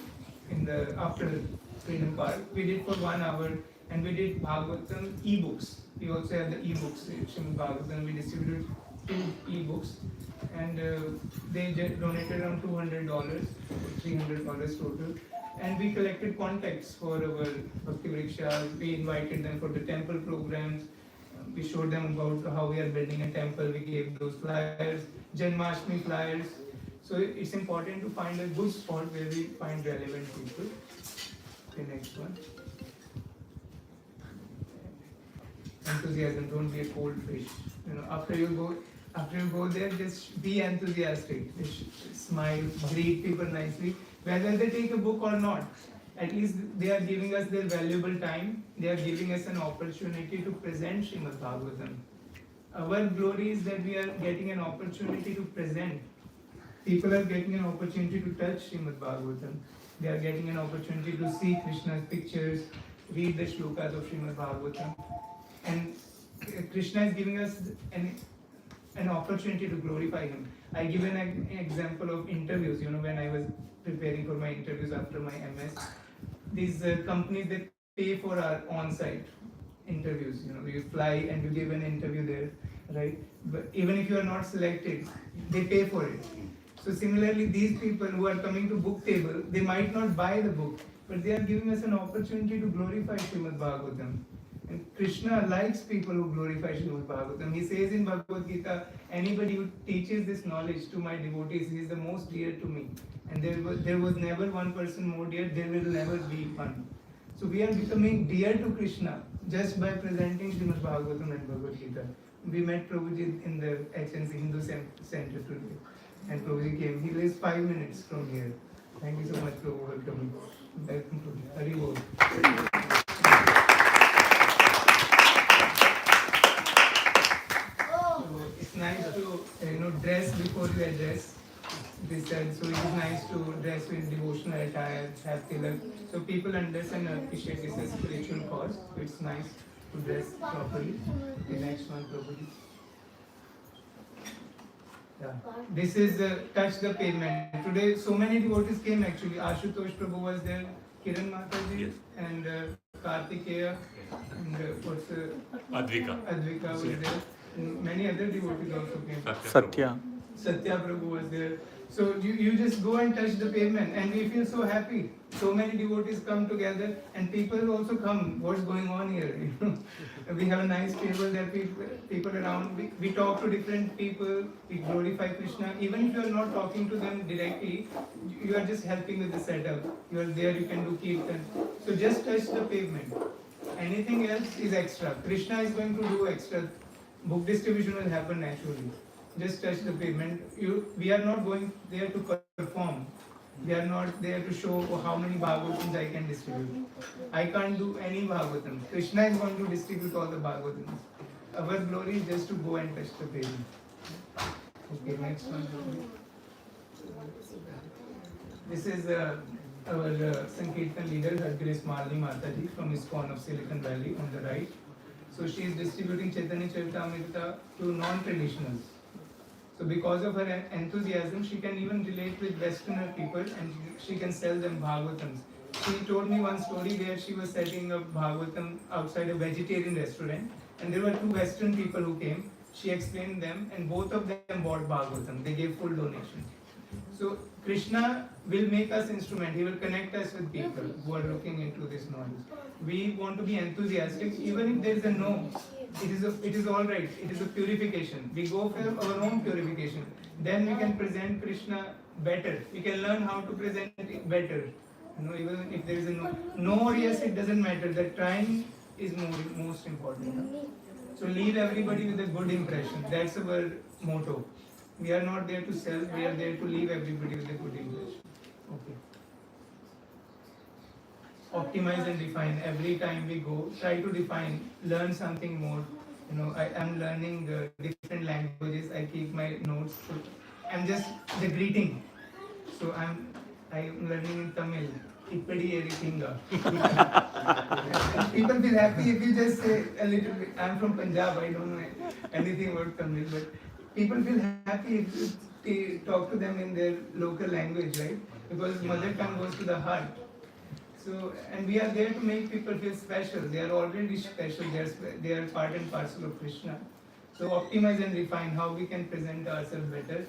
after Freedom Park. We did for 1 hour and we did Bhagavatam e-books. We also have the e-books, Srimad Bhagavatam. We distributed 2 e-books and they donated around $200, $300 total. And we collected contacts for our Bhakti Vriksha. We invited them for the temple programs. We showed them about how we are building a temple. We gave those flyers, Janmashtami flyers. So it's important to find a good spot where we find relevant people. Okay, next one. Enthusiasm, don't be a cold fish. After you go there, just be enthusiastic. Just smile, greet people nicely. Whether they take a book or not, at least they are giving us their valuable time. They are giving us an opportunity to present Srimad Bhagavatam. Our glory is that we are getting an opportunity to present. People are getting an opportunity to touch Srimad Bhagavatam. They are getting an opportunity to see Krishna's pictures, read the shlokas of Srimad Bhagavatam. And Krishna is giving us an opportunity to glorify Him. I give an example of interviews. When I was preparing for my interviews after my MS, these companies, they pay for our on-site interviews. You fly and you give an interview there, right? But even if you are not selected, they pay for it. So similarly, these people who are coming to book table, they might not buy the book, but they are giving us an opportunity to glorify Srimad Bhagavatam. And Krishna likes people who glorify Srimad Bhagavatam. He says in Bhagavad Gita, anybody who teaches this knowledge to my devotees, he is the most dear to me. And there was never one person more dear, there will never be one. So we are becoming dear to Krishna just by presenting Srimad Bhagavatam and Bhagavad Gita. We met Prabhuji in the HNC Hindu Center today. And Prabhuji came. He lives 5 minutes from here. Thank you so much, Prabhu, for coming. Welcome to Hari Bol. dress before you address. They said so. It is nice to dress with devotional attire, have tilak. So people understand and appreciate this as spiritual cause. So it's nice to dress properly. The next one, Prabhuji. Yeah. This is touch the pavement. Today, so many devotees came actually. Ashutosh Prabhu was there, Kiran Mataji, and Kartikeya, and what's Advika was there. And many other devotees also came. Satya. Satya Prabhu was there. So you just go and touch the pavement, and we feel so happy. So many devotees come together, and people also come. What's going on here? We have a nice table there. People around. We talk to different people. We glorify Krishna. Even if you are not talking to them directly, you are just helping with the setup. You are there. You can do kirtan. So just touch the pavement. Anything else is extra. Krishna is going to do extra. Book distribution will happen naturally. Just touch the pavement. We are not going there to perform. We are not there to show how many Bhagavatams I can distribute. I can't do any Bhagavatam. Krishna is going to distribute all the Bhagavatams. Our glory is just to go and touch the pavement. Okay, next one. This is our Sankirtan leader, Her Grace Malini Mataji from ISKCON of Silicon Valley on the right. So she is distributing Chaitanya Charitamrita to non-traditionals. So because of her enthusiasm, she can even relate with Westerner people and she can sell them Bhagavatams. She told me one story where she was setting up Bhagavatam outside a vegetarian restaurant and there were two Western people who came. She explained them and both of them bought Bhagavatam. They gave full donation. So Krishna will make us instrument. He will connect us with people who are looking into this knowledge. We want to be enthusiastic even if there is a no. It is all right. It is a purification. We go for our own purification. Then we can present Krishna better. We can learn how to present it better. Even if there is a no or yes, it doesn't matter. The trying is most important. So leave everybody with a good impression. That's our motto. We are not there to sell. We are there to leave everybody with a good impression. Okay. Optimize and define. Every time we go, try to define, learn something more. I am learning different languages. I keep my notes. So I'm just the greeting. So I'm learning in Tamil. Ippadi erikinga. People feel happy if you just say a little bit. I'm from Punjab. I don't know anything about Tamil, but people feel happy if you talk to them in their local language, right? Because mother tongue goes to the heart. So, and we are there to make people feel special. They are already special. They are part and parcel of Krishna. So optimize and refine how we can present ourselves better.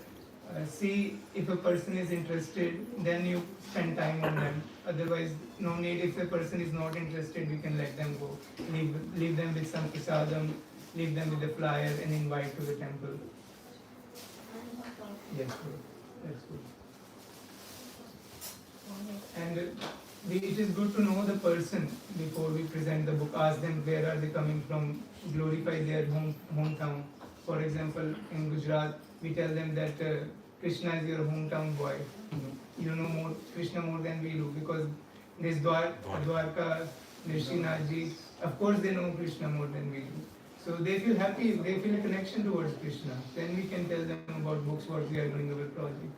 See if a person is interested, then you spend time on them. Otherwise, no need. If a person is not interested, we can let them go. Leave them with some prasadam, leave them with a flyer and invite to the temple. Yes, good. That's good. And it is good to know the person before we present the book. Ask them where are they coming from, glorify their hometown. For example, in Gujarat, we tell them that Krishna is your hometown boy. You know more Krishna more than we do because there's Dwarka, Nrsimhaji. Of course, they know Krishna more than we do. So they feel happy. They feel a connection towards Krishna. Then we can tell them about books, what we are doing our project.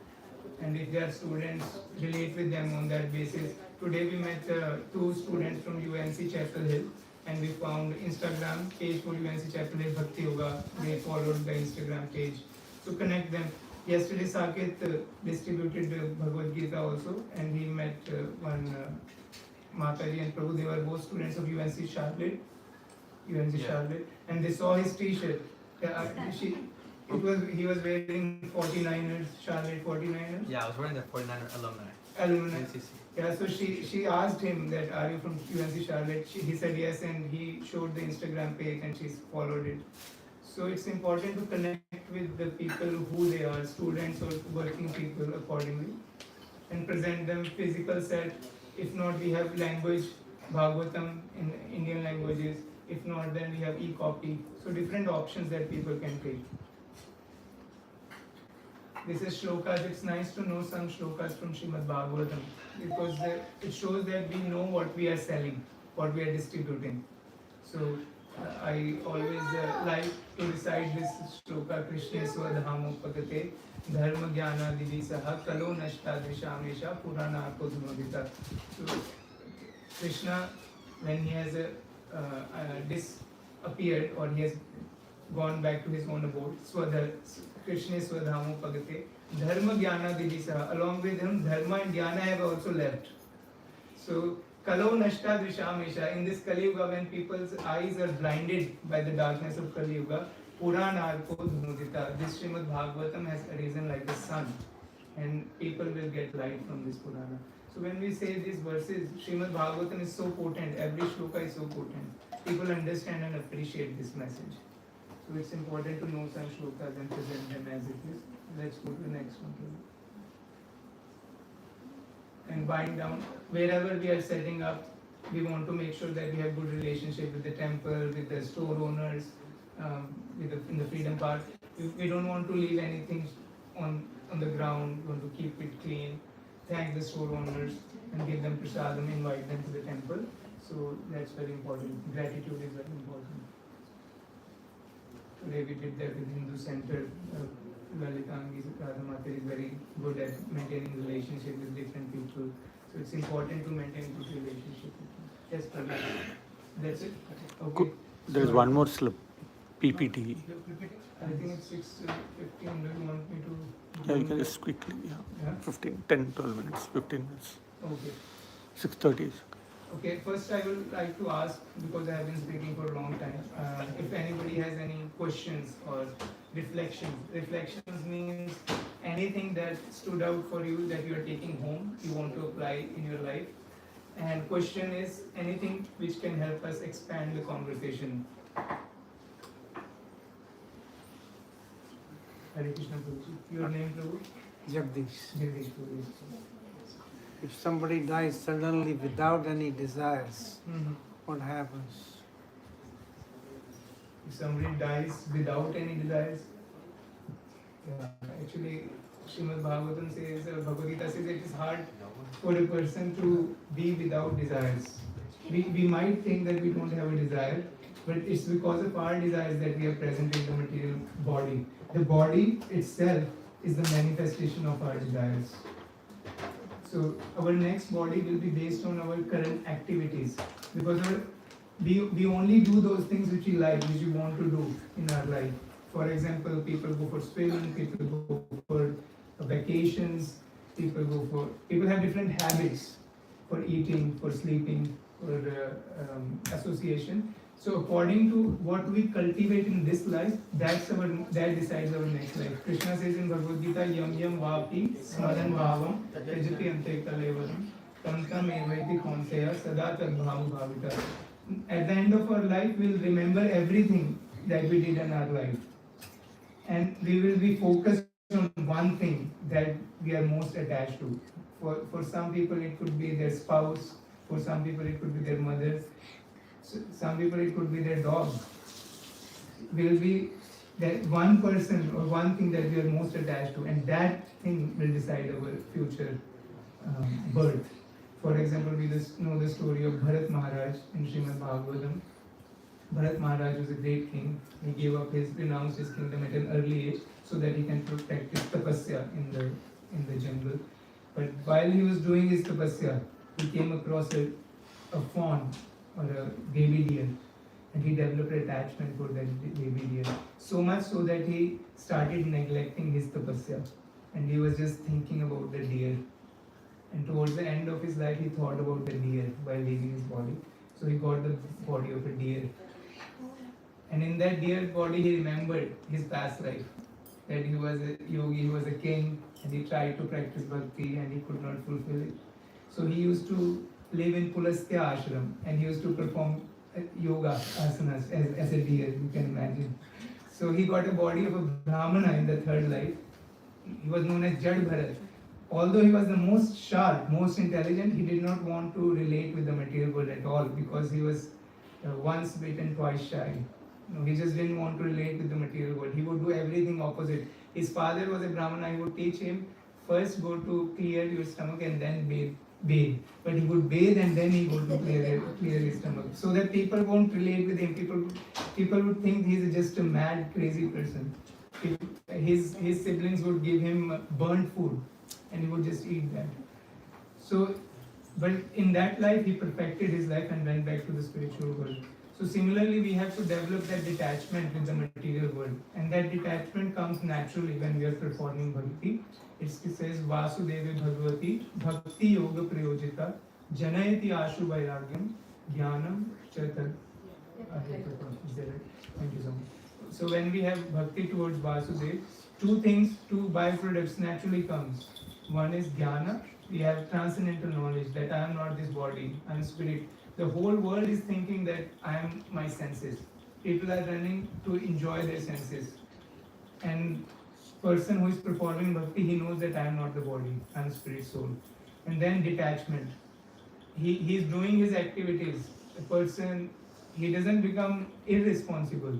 And if they are students, relate with them on that basis. Today we met two students from UNC Chapel Hill and we found Instagram page for UNC Chapel Hill Bhakti Yoga. They followed the Instagram page. So connect them. Yesterday Saket distributed Bhagavad Gita also and he met one Mataji and Prabhu. They were both students of UNC Charlotte. Charlotte. And they saw his t-shirt. He was wearing 49ers, Charlotte 49ers. Yeah, I was wearing the 49er alumni. NCC. Yeah, so she asked him that, are you from UNC Charlotte? He said yes and he showed the Instagram page and she's followed it. So it's important to connect with the people who they are, students or working people accordingly and present them physical set. If not, we have language, Bhagavatam in Indian languages. If not, then we have e-copy. So different options that people can take. This is shlokas. It's nice to know some shlokas from Srimad Bhagavatam because it shows that we know what we are selling, what we are distributing. So I always like to recite this shloka, Krishna Swadhamo Pagate, Dharma Jnana Divisaha, Kalo Nashta Drishamesha, Purana Kodhumavita. So, Krishna, when he has disappeared or he has gone back to his own abode, Krishna Swadhamo Pagate, Dharma Jnana Divisaha, along with him, Dharma and Jnana have also left. So, Kalo Nashta Drishamesha, in this Kali Yuga, when people's eyes are blinded by the darkness of Kali Yuga, Puranarko Dhunudita, this Srimad Bhagavatam has arisen like the sun, and people will get light from this Purana. So when we say these verses, Srimad Bhagavatam is so potent, every shloka is so potent. People understand and appreciate this message. So it's important to know some shlokas and present them as it is. Let's go to the next one. And bind down wherever we are setting up. We want to make sure that we have good relationship with the temple, with the store owners, in the freedom park. We don't want to leave anything on the ground. We want to keep it clean. Thank the store owners and give them prasadam, invite them to the temple. So that's very important. Gratitude is very important. Today we did that with Hindu Center. Lalitangi Radhamata is very good at maintaining relationship with different people. So it's important to maintain good relationship with them. Yes, Prabhu. That's it? Okay. There's So, one more slip, PPT. I think it's 6:15. Do you want me to? Yeah, you can just quickly, Yeah? 15, 10, 12 minutes, 15 minutes. Okay. 6:30. Okay, first I will like to ask, because I have been speaking for a long time, if anybody has any questions or reflections. Reflections means anything that stood out for you that you are taking home, you want to apply in your life. And question is anything which can help us expand the conversation. Hare Krishna Prabhuji. Your name, Prabhu? Jagdish. Jagdish Prabhu. If somebody dies suddenly without any desires, Mhm. what happens? If somebody dies without any desires, actually, Srimad Bhagavatam says, Bhagavad Gita says it is hard for a person to be without desires. We might think that we don't have a desire, but it's because of our desires that we are present in the material body. The body itself is the manifestation of our desires. So our next body will be based on our current activities, because we only do those things which we like, which we want to do in our life. For example, people go for swimming, people go for vacations, people have different habits for eating, for sleeping, for association. So according to what we cultivate in this life, that decides our next life. Krishna says in Bhagavad Gita, yam yam vapi smaran bhavam tajati ante kalevaram tam tam evaiti kaunteya sada tad bhavu bhavita. At the end of our life, we'll remember everything that we did in our life. And we will be focused on one thing that we are most attached to. For some people, it could be their spouse. For some people, it could be their mother. Some people, it could be their dog. Will be that one person or one thing that we are most attached to, and that thing will decide our future birth. For example, we just know the story of Bharat Maharaj in Srimad Bhagavatam. Bharat Maharaj was a great king. He gave up renounced his kingdom at an early age so that he can protect his tapasya in the jungle. But while he was doing his tapasya, he came across a fawn or a baby deer, and he developed attachment for that baby deer. So much so that he started neglecting his tapasya, and he was just thinking about the deer. And towards the end of his life, he thought about the deer while leaving his body. So he got the body of a deer. And in that deer body, he remembered his past life. That he was a yogi, he was a king, and he tried to practice bhakti and he could not fulfill it. So he used to live in Pulastya ashram, and he used to perform yoga asanas as a deer, you can imagine. So he got a body of a brahmana in the third life. He was known as Jad Bharat. Although he was the most sharp, most intelligent, he did not want to relate with the material world at all, because he was once bitten, twice shy. No, he just didn't want to relate with the material world. He would do everything opposite. His father was a brahmana. He would teach him, first go to clear your stomach and then bathe bathe. But he would bathe and then he would clear his stomach. So that people won't relate with him. People would think he's just a mad, crazy person. His siblings would give him burnt food and he would just eat that. So, but in that life, he perfected his life and went back to the spiritual world. So similarly, we have to develop that detachment with the material world. And that detachment comes naturally when we are performing bhakti. It says, Vasudeva Bhagavati Bhakti Yoga Prayojita Janayati Ashu Vairagyam Jnanam Chaitanya. Is that right? Thank you so much. So when we have bhakti towards Vasudeva, two byproducts naturally comes. One is jnana. We have transcendental knowledge that I am not this body, I am spirit. The whole world is thinking that I am my senses. People are running to enjoy their senses. And person who is performing bhakti, he knows that I am not the body, I am spirit soul. And then detachment. He is doing his activities. A person, he doesn't become irresponsible.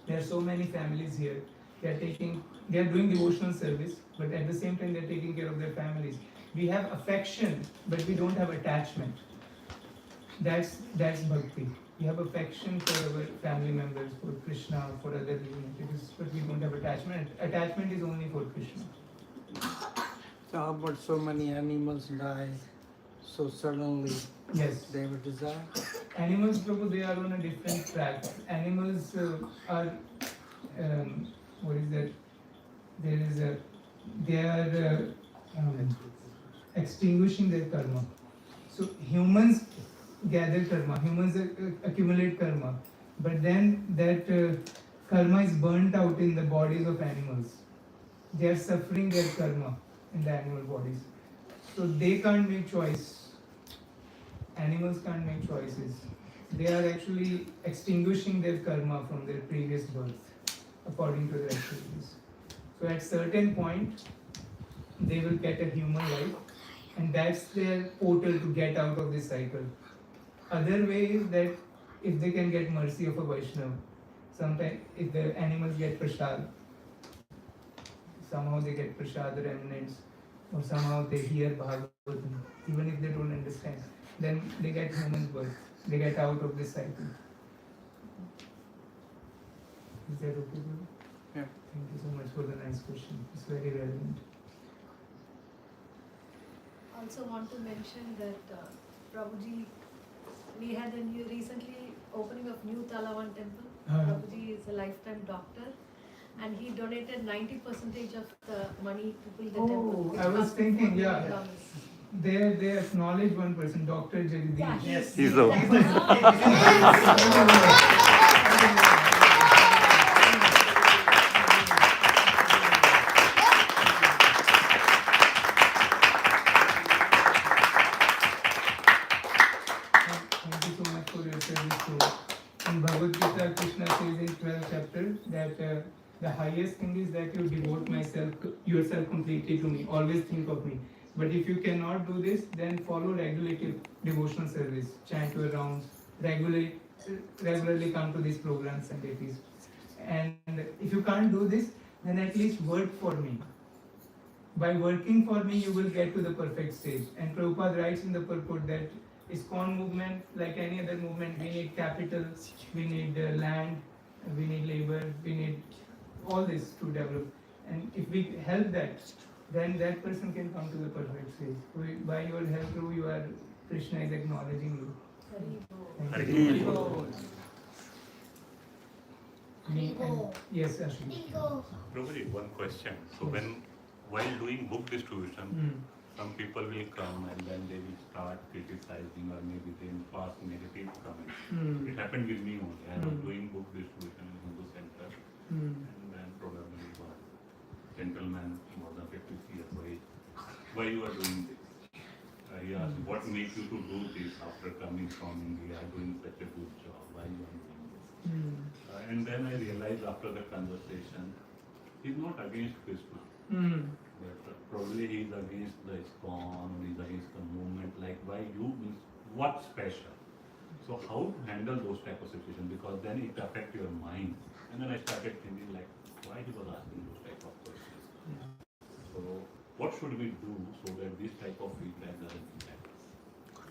There are so many families here. They are doing devotional service, but at the same time they are taking care of their families. We have affection, but we don't have attachment. That's bhakti. We have affection for our family members, for Krishna, for other relatives, but we don't have attachment. Attachment is only for Krishna. So how about so many animals die so suddenly? Yes. They have a desire? Animals, Prabhu, they are on a different track. Animals are, what is that? They are extinguishing their karma. So humans gather karma, humans accumulate karma, but then that karma is burnt out in the bodies of animals. They are suffering their karma in the animal bodies. So they can't make choice. Animals can't make choices. They are actually extinguishing their karma from their previous birth according to their activities. So at certain point, they will get a human life, and that's their portal to get out of this cycle. Other way is that if they can get mercy of a Vaishnava, sometimes if the animals get prasad, somehow they get prasad remnants, or somehow they hear Bhagavatam, even if they don't understand, then they get human birth, they get out of this cycle. Is that okay, Guru? Yeah. Thank you so much for the nice question. It's very relevant. Also want to mention that Prabhuji, we had recently opening of new Talavan temple. Prabhuji is a lifetime doctor, and he donated 90% of the money to build the temple. Oh, I was thinking, yeah. $1 They acknowledge one person, Dr. Jagdish. Yeah, Yes. He's the Thank you so much for your service too. In Bhagavad Gita, Krishna says in 12th chapter that the highest thing is that you devote yourself completely to me. Always think of me. But if you cannot do this, then follow regulative devotional service. Chant your rounds. Regularly come to these programs and activities. And if you can't do this, then at least work for me. By working for me, you will get to the perfect stage. And Prabhupada writes in the purport that ISKCON movement, like any other movement, we need capital, we need land, we need labor, we need all this to develop. And if we help that, then that person can come to the perfect stage. So by your help, Krishna is acknowledging you. Thank you. Yes, Ashwin. Prabhuji, one question. So while doing book distribution, some people will come and then they will start criticizing or maybe they will pass negative comments. It happened with me only. I was doing book distribution in Hindu Center, and then probably one gentleman more than 50 years of age, why you are doing this? He asked, what makes you to do this after coming from India, doing such a good job? Why you are doing this? And then I realized after the conversation, he's not against Krishna. But probably he's against the ISKCON, he's against the movement. Like, why you means what special? So how to handle those type of situations? Because then it affects your mind. And then I started thinking like, why he was asking those type of questions? So what should we do so that this type of feedback doesn't impact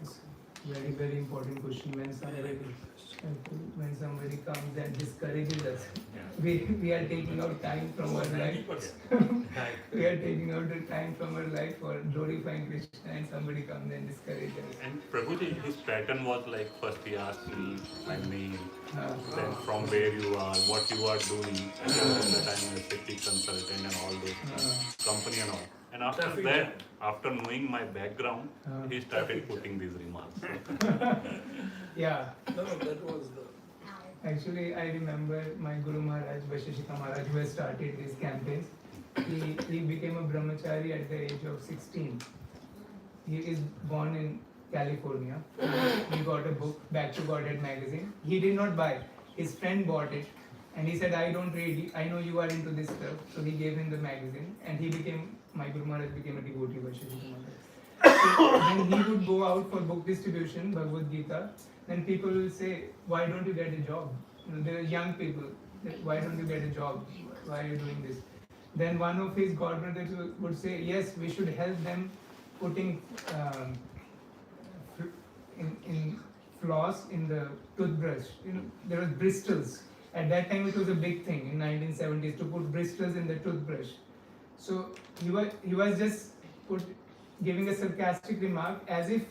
us? Very, very important question. When somebody comes and discourages us, we are taking out time from our life. We are taking out the time from our life for glorifying Krishna, and somebody comes and discourages us. And Prabhuji, his pattern was like first he asked me my name, then from where you are, what you are doing, and then at the time a safety consultant and all those company and all. And after that, after knowing my background, he started putting these remarks. Yeah. No, that was the. Actually, I remember my Guru Maharaj, Vashishika Maharaj, who has started these campaigns. He became a brahmachari at the age of 16. He is born in California. He got a book, Back to Godhead magazine. He did not buy. His friend bought it. And he said, I don't read, I know you are into this stuff. So he gave him the magazine. And my Guru Maharaj became a devotee of Vashishika Maharaj. So when he would go out for book distribution, Bhagavad Gita, then people will say, why don't you get a job? There are young people, why don't you get a job? Why are you doing this? Then one of his godbrothers would say, yes, we should help them putting in floss in the toothbrush. There was bristles. At that time it was a big thing in 1970s to put bristles in the toothbrush. So he was just giving a sarcastic remark as if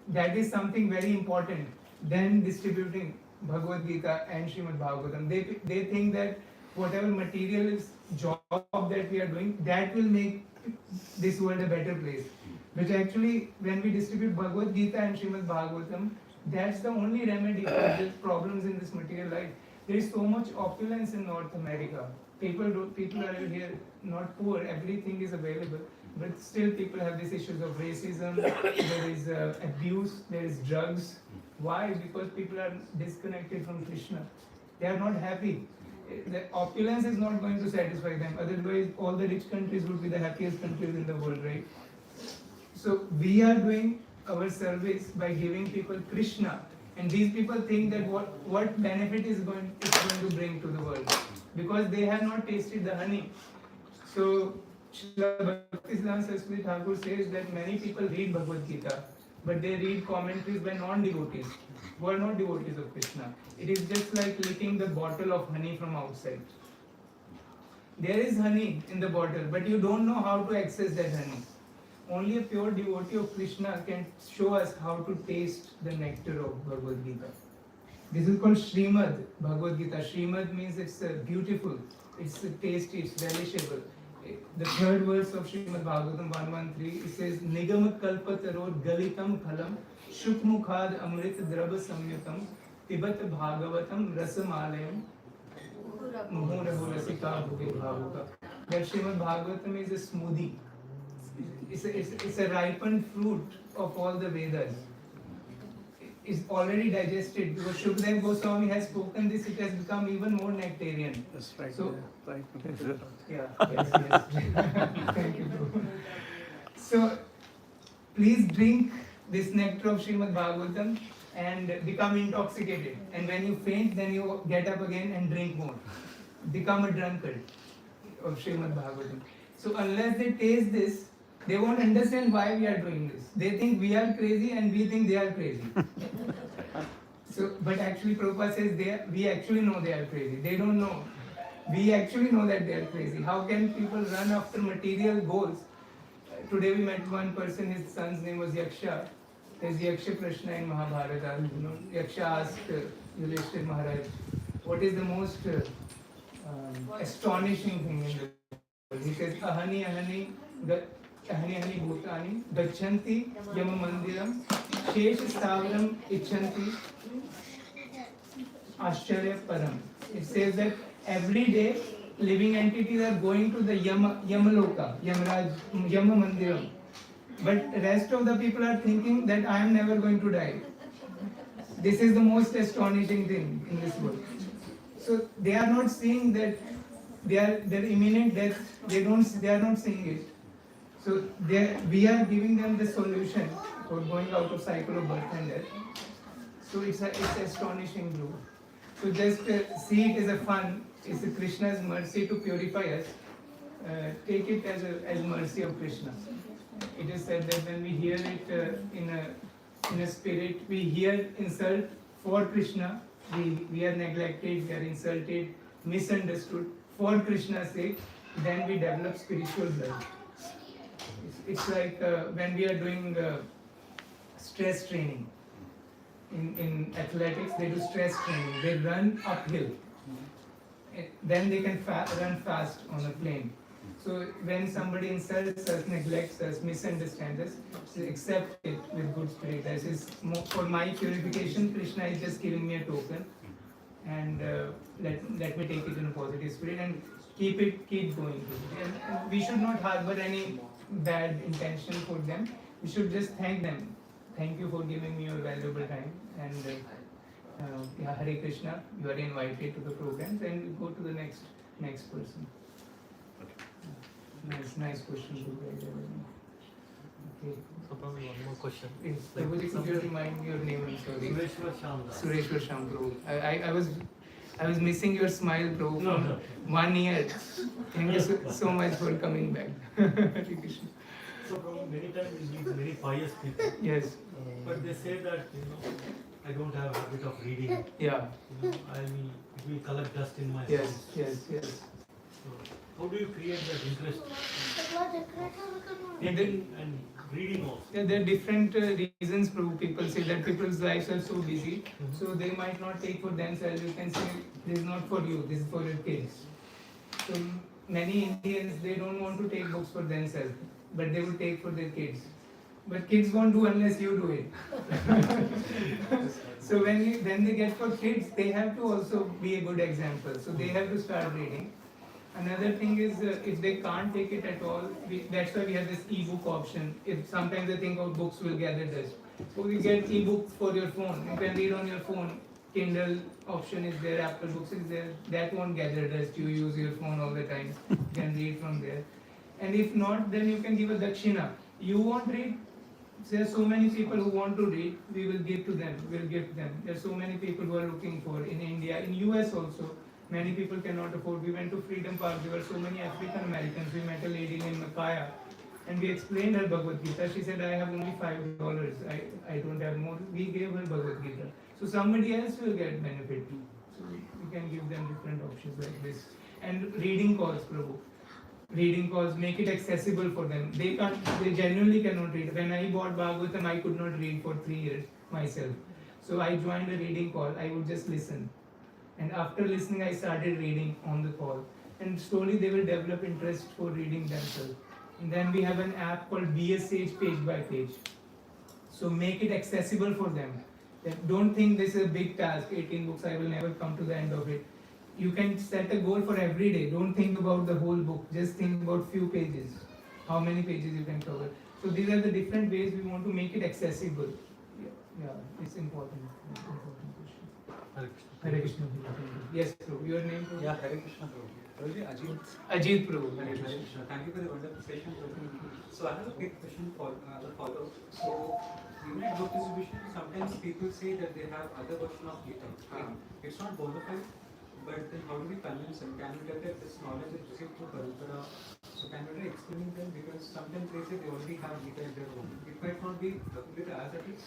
that is something very important than distributing Bhagavad Gita and Srimad Bhagavatam. They think that whatever material job that we are doing, that will make this world a better place. But actually, when we distribute Bhagavad Gita and Srimad Bhagavatam, that's the only remedy for the problems in this material life. There is so much opulence in North America. People are here not poor, everything is available, but still people have these issues of racism, there is abuse, there is drugs. Why? Because people are disconnected from Krishna. They are not happy. The opulence is not going to satisfy them. Otherwise, all the rich countries would be the happiest countries in the world, right? So we are doing our service by giving people Krishna. And these people think that what benefit is going to bring to the world. Because they have not tasted the honey. So Srila Bhaktisiddhanta Saraswati Thakur says that many people read Bhagavad Gita, but they read commentaries by non-devotees, who are not devotees of Krishna. It is just like licking the bottle of honey from outside. There is honey in the bottle, but you don't know how to access that honey. Only a pure devotee of Krishna can show us how to taste the nectar of Bhagavad Gita. This is called Srimad Bhagavad Gita. Srimad means it's beautiful, it's tasty, it's relishable. The third verse of Srimad Bhagavatam 113, it says, Nigam kalpataror galitam phalam shukmukhad amrit draba samyutam pibat bhagavatam rasamalayam muhurahu rasika bhuge bhavuka. That Srimad Bhagavatam is a smoothie. It's a ripened fruit of all the Vedas. It's already digested because Shukdev Goswami has spoken this, it has become even more nectarian. That's right. So, Right. yeah, yes. Thank you. So, please drink this nectar of Srimad Bhagavatam and become intoxicated. And when you faint, then you get up again and drink more. Become a drunkard of Srimad Bhagavatam. So, unless they taste this, they won't understand why we are doing this. They think we are crazy and we think they are crazy. So, but actually Prabhupada says we actually know they are crazy. They don't know. We actually know that they are crazy. How can people run after material goals? Today we met one person, his son's name was Yaksha. There's Yaksha Prashna in Mahabharata. Yaksha asked Yudhishthira Maharaj, what is the most astonishing thing in the world? He says, ahani ahani bhutani gachanti yama mandiram shesh stavaram icchanti ashcharya param. It says that every day living entities are going to the Yamaloka, Yama Mandiram. But the rest of the people are thinking that I am never going to die. This is the most astonishing thing in this world. So they are not seeing that their imminent death, they are not seeing it. So we are giving them the solution for going out of cycle of birth and death. So it's astonishing group. So just see it as a fun. It's Krishna's mercy to purify us. take it as mercy of Krishna. It is said that when we hear it in a spirit, we hear insult for Krishna, we are neglected, we are insulted, misunderstood for Krishna's sake, then we develop spiritual blood. It's like when we are doing stress training. In athletics, they do stress training. They run uphill. Then they can run fast on a plane. So when somebody insults us, neglects us, misunderstands us, accept it with good spirit. This is for my purification. Krishna is just giving me a token, and let me take it in a positive spirit and keep going. And we should not harbor any bad intention for them. We should just thank them. Thank you for giving me your valuable time. And yeah, Hare Krishna, you are invited to the programs, and we go to the next person. Nice question. Okay. So probably one more question. Yes, could you remind me your name? I'm sorry. Sureshwar Sham, bro. I was missing your smile, bro, for 1 year. Thank you so much for coming back. Hare Krishna. So probably many times we meet very pious people, Yes. but they say that I don't have a habit of reading. Yeah. It will collect dust in my Yes. soul. Yes. So how do you create that interest And and reading also? yeah, there are different reasons people say that people's lives are so busy, so they might not take for themselves. You can say this is not for you, this is for your kids. So many Indians, they don't want to take books for themselves, but they will take for their kids. But kids won't do unless you do it. So when they get for kids, they have to also be a good example. So they have to start reading. Another thing is if they can't take it at all, that's why we have this e-book option. If sometimes they think of books will gather dust, so we get e-books for your phone. You can read on your phone. Kindle option is there, Apple Books is there. That won't gather dust. You use your phone all the time. You can read from there. And if not, then you can give a dakshina. You won't read. There are so many people who want to read. We will give to them. We'll give them. There are so many people who are looking for in India, in US also. Many people cannot afford. We went to Freedom Park. There were so many African Americans. We met a lady named Makaya, and we explained her Bhagavad Gita. She said, "I have only $5. I don't have more." We gave her Bhagavad Gita. So somebody else will get benefit. So we can give them different options like this. And reading calls, Prabhu. Reading calls, make it accessible for them. They genuinely cannot read. When I bought Bhagavatam, I could not read for 3 years myself. So I joined a reading call. I would just listen. And after listening, I started reading on the call. And slowly they will develop interest for reading themselves. And then we have an app called Be a Sage page by page. So make it accessible for them. Don't think this is a big task, 18 books, I will never come to the end of it. You can set a goal for every day. Don't think about the whole book. Just think about few pages. How many pages you can cover. So these are the different ways we want to make it accessible. Yeah, it's important. It's important question. Hare Krishna. Yes, Prabhu. Your name, Prabhu? Yeah, Hare Krishna, Prabhu. Prabhuji, Ajit. Ajit, Prabhu. Hare Krishna. Thank you for the wonderful session, Prabhu. So I have a quick question for the follow. So, even at book distribution, sometimes people say that they have other version of Gita. It's not bona fide, but then how do we convince them? Can we tell that this knowledge is received through Parampara? So can we try explaining them? Because sometimes they say they already have Gita in their own. It might not be Gita as it is,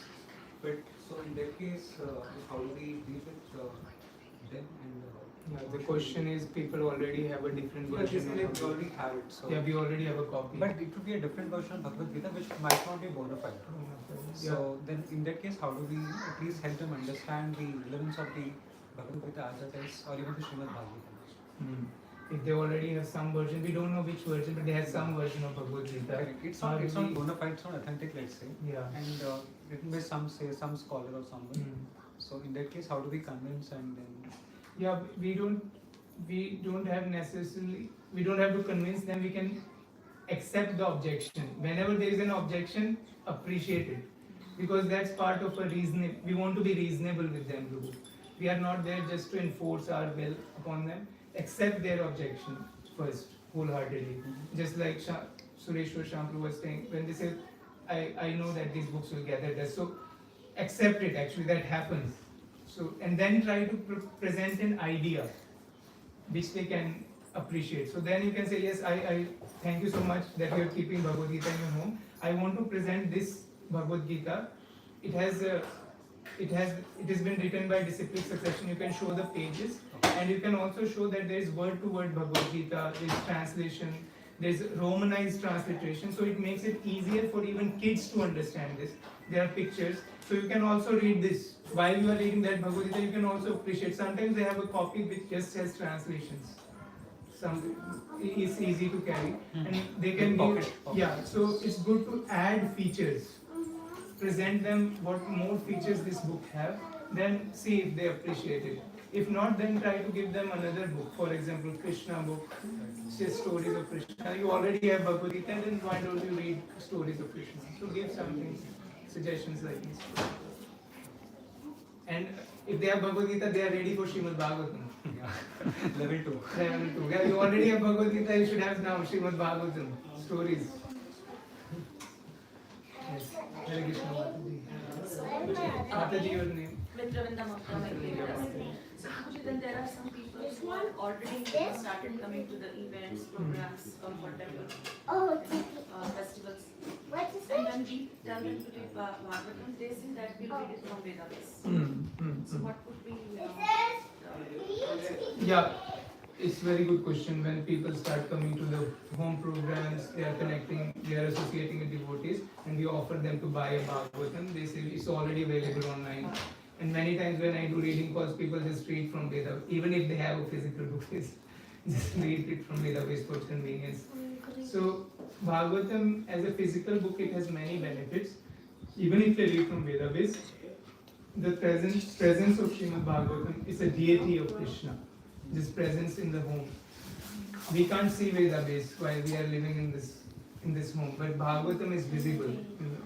but so in that case, how do we deal with them? The question is people already have a different Yeah, version. they say like we already have it. So Yeah, we already have a copy. but it could be a different version of Bhagavad Gita which might not be bona fide. So then in that case, how do we at least help them understand the relevance of the Bhagavad Gita as it is, or even the Srimad Bhagavatam? If they already have some version, we don't know which version, but they have some version of Bhagavad Gita. Correct. It's not bona fide, it's not authentic, let's say. Yeah. And written by some scholar or someone. So in that case, how do we convince and then? Yeah, we don't have to convince them. We can accept the objection. Whenever there is an objection, appreciate it, because that's part of a reason. We want to be reasonable with them, Guru. We are not there just to enforce our will upon them. Accept their objection first, wholeheartedly. Just like Sureshwar Shampru was saying, when they say, I know that these books will gather dust. So accept it, actually, that happens. So, and then try to present an idea which they can appreciate. So then you can say, yes, I thank you so much that you are keeping Bhagavad Gita in your home. I want to present this Bhagavad Gita. It has been written by disciplic succession. You can show the pages, and you can also show that there is word to word Bhagavad Gita. There is translation. There is Romanized transliteration. So it makes it easier for even kids to understand this. There are pictures. So you can also read this. While you are reading that Bhagavad Gita, you can also appreciate. Sometimes they have a copy which just has translations. It's easy to carry, and they can give. Yeah, so it's good to add features. Present them what more features this book have. Then see if they appreciate it. If not, then try to give them another book. For example, Krishna book, say stories of Krishna. You already have Bhagavad Gita, then why don't you read stories of Krishna? So give something, suggestions like this. And if they have Bhagavad Gita, they are ready for Srimad Bhagavatam. Level 2. Level 2. Yeah, you already have Bhagavad Gita, you should have now Srimad Bhagavatam. Stories. Yes. Hare Krishna Mataji. Mataji, your name? So then there are some people who are already started coming to the events, programs, comfortable festivals. And when we tell them to read Bhagavatam, they say that we'll read it from Vedas. So what would be Yeah, it's very good question. When people start coming to the home programs, they are connecting, they are associating with devotees, and we offer them to buy a Bhagavatam. They say it's already available online. And many times when I do reading calls, people just read from Veda, even if they have a physical book, just read it from Veda base for convenience. So Bhagavatam as a physical book, it has many benefits. Even if they read from Veda base, the presence of Srimad Bhagavatam is a deity of Krishna. This presence in the home. We can't see Veda base while we are living in this home, but Bhagavatam is visible.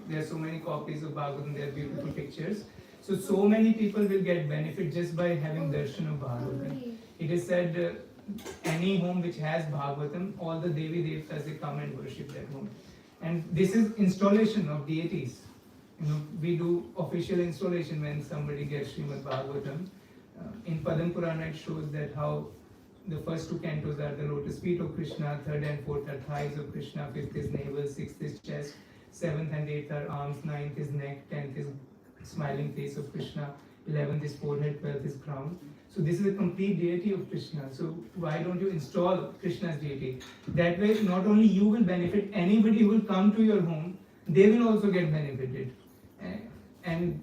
There are so many copies of Bhagavatam. There are beautiful pictures. So many people will get benefit just by having darshan of Bhagavatam. It is said any home which has Bhagavatam, all the Devi Devtas, they come and worship that home. And this is installation of deities. We do official installation when somebody gets Srimad Bhagavatam. In Padam Purana it shows that how the first two cantos are the lotus feet of Krishna, third and fourth are thighs of Krishna, fifth is navel, sixth is chest, seventh and eighth are arms, ninth is neck, 10th is smiling face of Krishna, 11th is forehead, 12th is crown. So this is a complete deity of Krishna. So why don't you install Krishna's deity? That way not only you will benefit, anybody who will come to your home, they will also get benefited. And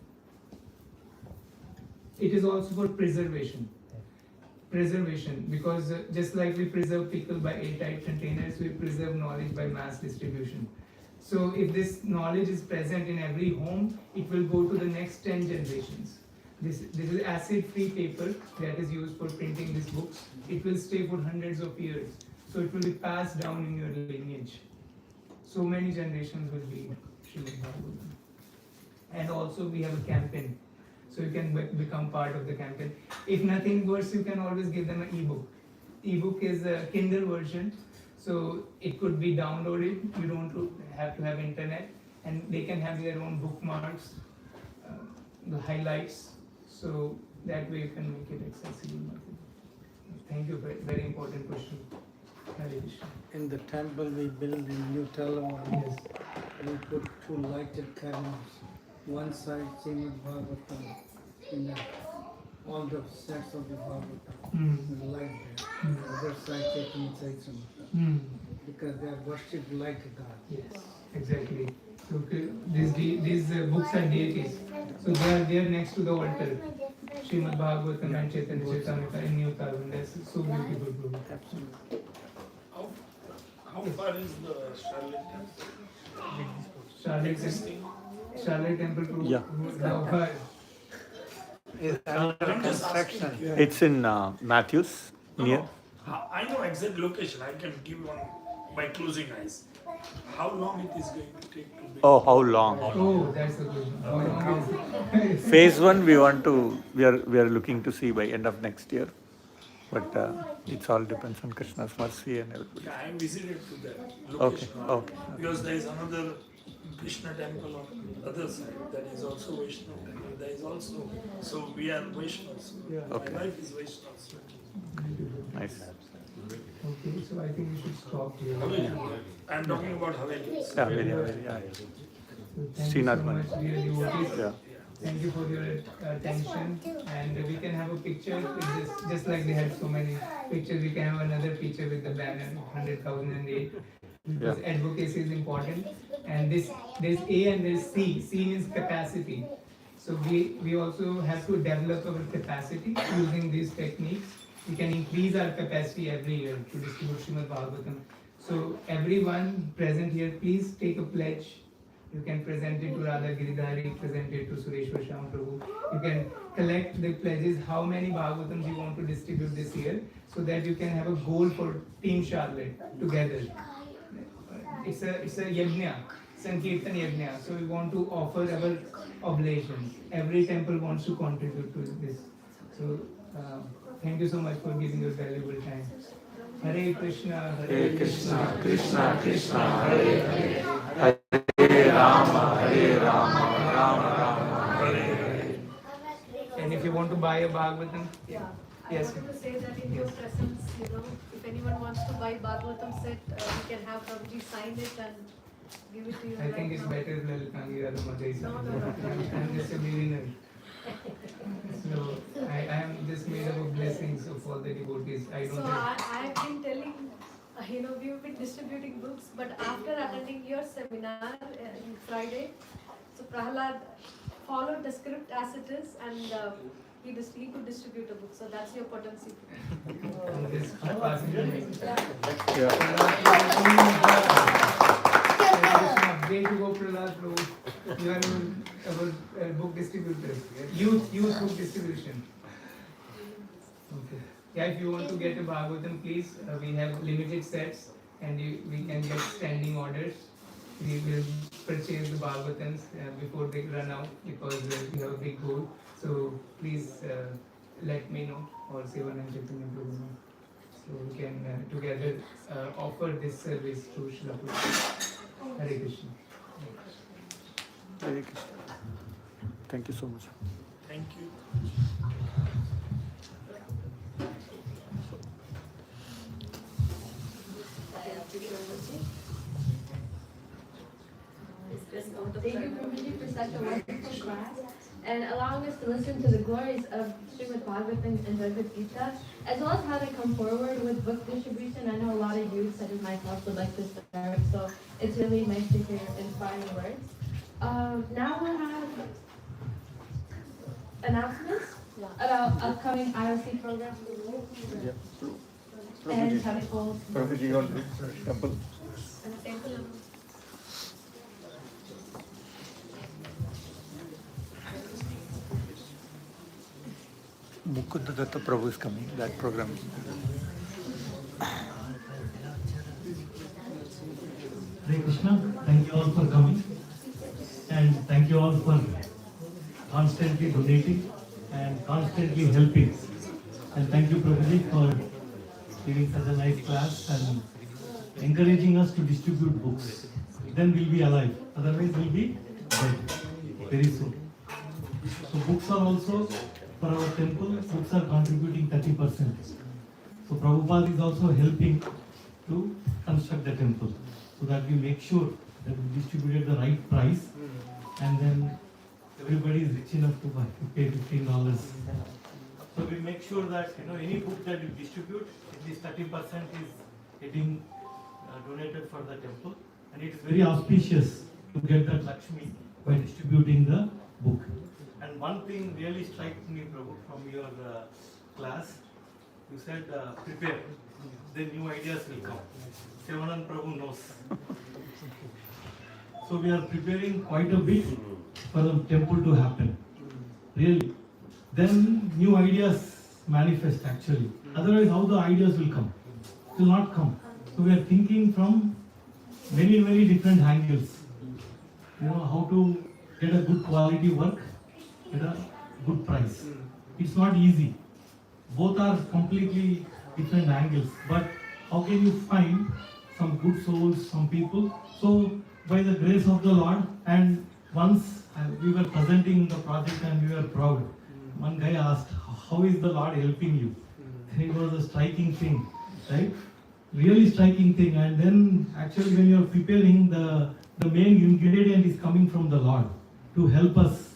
it is also for preservation. Because just like we preserve pickle by airtight containers, we preserve knowledge by mass distribution. So if this knowledge is present in every home, it will go to the next 10 generations. This is acid-free paper that is used for printing these books. It will stay for hundreds of years. So it will be passed down in your lineage. So many generations will be Srimad Bhagavatam. And also we have a campaign. So you can become part of the campaign. If nothing worse, you can always give them an ebook. Ebook is a Kindle version. So it could be downloaded. You don't have to have internet. And they can have their own bookmarks, the highlights. So that way you can make it accessible. Thank you. Very important question. In the temple we build in New Talwar, Yes. we put two lighted candles. One side Srimad Bhagavatam, in all the sets of the Bhagavatam, the light there. The other side taking Chaitanya, because they are worshipped like God. Yes, exactly. So these books are deities. So they are there next to the altar. Srimad Bhagavatam and Chaitanya Charitamrita in New Talwar. That's so beautiful, bro. Absolutely. How far is the Charlotte temple? Charlotte temple to Yeah. how far? It's under construction. It's in Matthews, near. I know exact location. I can give one by closing eyes. How long it is going to take to build? Oh, how long? Oh, that's the question. How long is it? Phase 1 we are looking to see by end of next year. But it all depends on Krishna's mercy and everybody. Yeah, I am visited to that Okay, location. okay. Because there is another Krishna temple on the other side that is also Vaishnava temple. There is also, so we are Vaishnavas. Okay. My wife is Vaishnava. So Nice. Okay, so I think we should stop here. Haveli. I'm talking about Haveli. Yeah, very, very, yeah. So thank you so Srinath much, Mani. dear devotees. Yeah. Thank you for your attention, and we can have a picture with this, just like they had so many pictures. We can have another picture with the banner 100,008 because advocacy is important. And there's A and there's C. C means capacity. So we also have to develop our capacity using these techniques. We can increase our capacity every year to distribute Srimad Bhagavatam. So everyone present here, please take a pledge. You can present it to Radha Giridhari, present it to Sureshwar Shyam Prabhu. You can collect the pledges, how many Bhagavatams you want to distribute this year, so that you can have a goal for Team Charlotte together. It's a yajna, Sankirtan yajna. So we want to offer our oblations. Every temple wants to contribute to this. So thank you so much for giving your valuable time. Hare Krishna, Hare Krishna, Krishna Krishna, Hare Hare, Hare Rama, Hare Rama, Rama Rama, Hare Hare. And if you want to buy a Bhagavatam, Yeah. Yes. I wanted to say that in your presence, if anyone wants to buy Bhagavatam set, we can have Prabhuji sign it and give it to you. I think it's better Lalitangi Radhamadai. I'm just a beginner. So I am just made up of blessings of all the devotees. I don't So have. I've been telling, we've been distributing books, but after attending your seminar on Friday, so Prahlad followed the script as it is, and he could distribute a book. So that's your potency. This passing way to go, Prahlad Prabhu. You are our book distributor. Youth book distribution. Okay. Yeah, if you want to get a Bhagavatam, please, we have limited sets and we can get standing orders. We will purchase the Bhagavatams before they run out because we have a big goal. So please let me know or Sevanand Chaitanya Prabhu know. So we can together offer this service to Srila Prabhupada. Hare Krishna. Hare Krishna. Thank you so much. Thank you. Thank you, Prabhuji, for such a wonderful class and allowing us to listen to the glories of Srimad Bhagavatam and Bhagavad Gita, as well as how they come forward with book distribution. I know a lot of youth, such as myself, would like to start, so it's really nice to hear inspiring words. Now we'll have announcements about upcoming IOC programs and temples. Prabhuji, you want temple? Mukunda Datta Prabhu is coming, that program. Hare Krishna, thank you all for coming and thank you all for constantly donating and constantly helping. And thank you Prabhuji for giving such a nice class and encouraging us to distribute books. Then we'll be alive, otherwise we'll be dead very soon. So books are also, for our temple, books are contributing 30%. So Prabhupada is also helping to construct the temple, so that we make sure that we distribute at the right price and then everybody is rich enough to pay $15. So we make sure that any book that you distribute, at least 30% is getting donated for the temple, and it is very auspicious to get that Lakshmi by distributing the book. And one thing really struck me, Prabhu, from your class, you said prepare, then new ideas will come. Sevanand Prabhu knows. So we are preparing quite a bit for the temple to happen. Really. Then new ideas manifest actually. Otherwise, how the ideas will come? It will not come. So we are thinking from many, very different angles. How to get a good quality work at a good price. It's not easy. Both are completely different angles. But how can you find some good souls, some people? So by the grace of the Lord, and once we were presenting the project and we were proud, one guy asked, how is the Lord helping you? It was a striking thing, right? really striking thing. And then actually when you are preparing, the main ingredient is coming from the Lord to help us,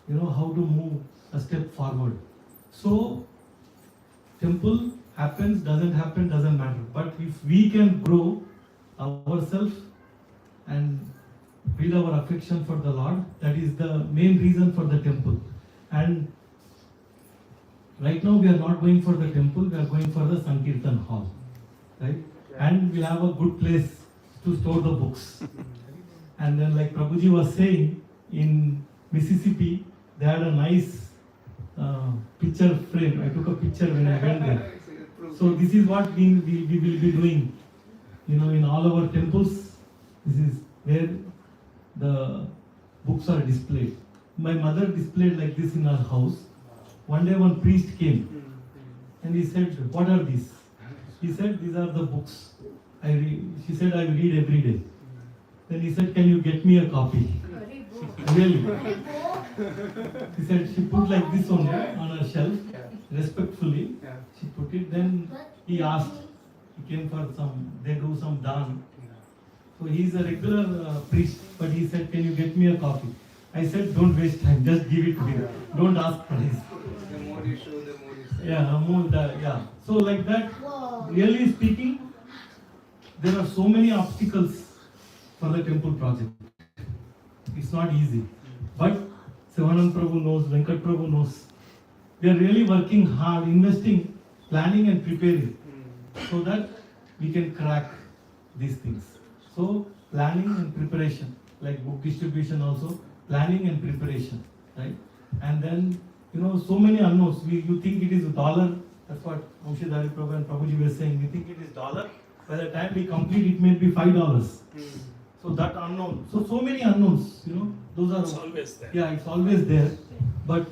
how to move a step forward. So temple happens, doesn't happen, doesn't matter. But if we can grow ourselves and build our affection for the Lord, that is the main reason for the temple. And right now we are not going for the temple, we are going for the Sankirtan hall, right? And we'll have a good place to store the books. And then like Prabhuji was saying, in Mississippi, they had a nice picture frame. I took a picture when I went there. So this is what we will be doing, in all our temples. This is where the books are displayed. My mother displayed like this in her house. One day one priest came and he said, "What are these?" He said, "These are the books. She said, "I read every day." Then he said, "Can you get me a copy?" Really? He said she put like this on her shelf, respectfully. She put it. Then he asked. He came for they do some dan. So he is a regular priest, but he said, "Can you get me a copy?" I said, "Don't waste time. Just give it to me. Don't ask price." The more you show, the more you say. Yeah. So like that, really speaking, there are so many obstacles for the temple project. It's not easy. But Sivanand Prabhu knows, Venkat Prabhu knows. We are really working hard, investing, planning and preparing so that we can crack these things. So planning and preparation, like book distribution also, planning and preparation, right? And then, so many unknowns. You think it is $1. That's what Amshadhari Prabhu and Prabhuji were saying. We think it is $1. By the time we complete, it may be $5. So that unknown. So many unknowns, those are. It's always there. Yeah, it's always there. But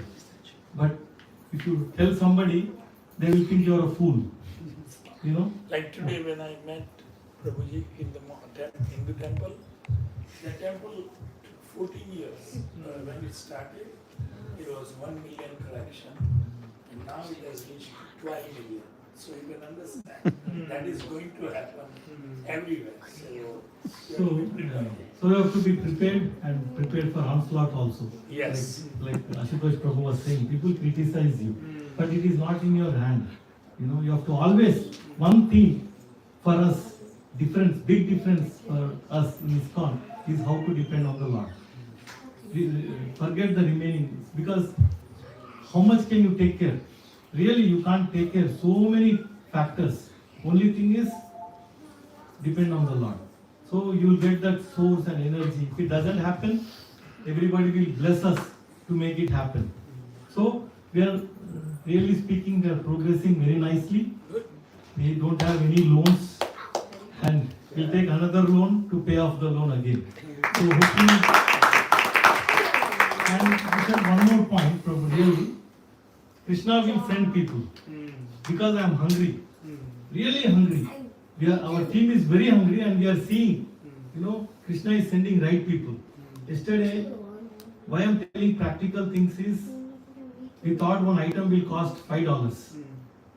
if you tell somebody, they will think you are a fool. Like today when I met Prabhuji in the temple, the temple took 14 years. When it started, it was 1 million collection, and now it has reached 12 million. So you can understand that is going to happen everywhere. So you have to be prepared and prepared for onslaught also. Yes. Like Ashutosh Prabhu was saying, people criticize you, but it is not in your hand. You have to always, one thing for us, big difference for us in ISKCON is how to depend on the Lord. Forget the remaining, because how much can you take care? Really, you can't take care. So many factors. Only thing is, depend on the Lord. So you will get that source and energy. If it doesn't happen, everybody will bless us to make it happen. So we are, really speaking, we are progressing very nicely. We don't have any loans, and we'll take another loan to pay off the loan again. So hopefully, and we said one more point, probably. Really, Krishna will send people because I am hungry, really hungry. Our team is very hungry, and we are seeing, Krishna is sending right people. Yesterday, why I am telling practical things is, we thought one item will cost $5.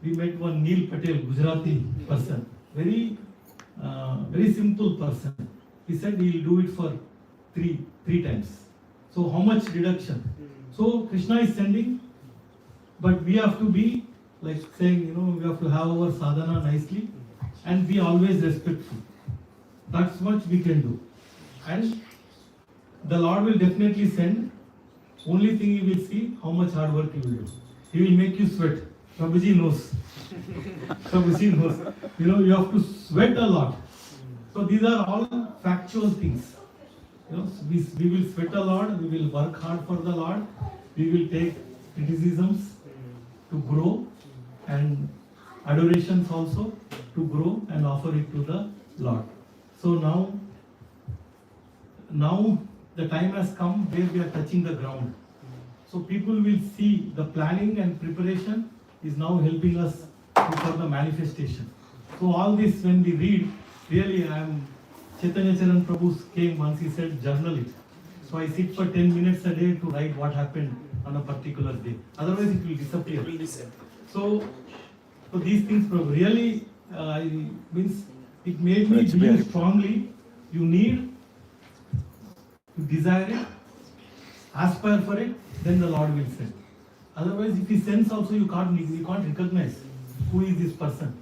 We met one Neil Patel, Gujarati person, very simple person. He said he will do it for three times. So how much deduction? So Krishna is sending, but we have to be like saying, we have to have our sadhana nicely and be always respectful. That's much we can do. And the Lord will definitely send. Only thing He will see how much hard work you will do. He will make you sweat. Prabhuji knows. Prabhuji knows. You have to sweat a lot. So these are all factual things. We will sweat a lot. We will work hard for the Lord. We will take criticisms to grow, and adorations also to grow and offer it to the Lord. So now the time has come where we are touching the ground. So people will see the planning and preparation is now helping us for the manifestation. So all this, when we read, really Chaitanya Charan Prabhu came once, he said, journal it. So I sit for 10 minutes a day to write what happened on a particular day. Otherwise it will disappear. So these things, really, means it made me believe strongly. You need, you desire it, aspire for it, then the Lord will send. Otherwise, if He sends also, you can't recognize who is this person.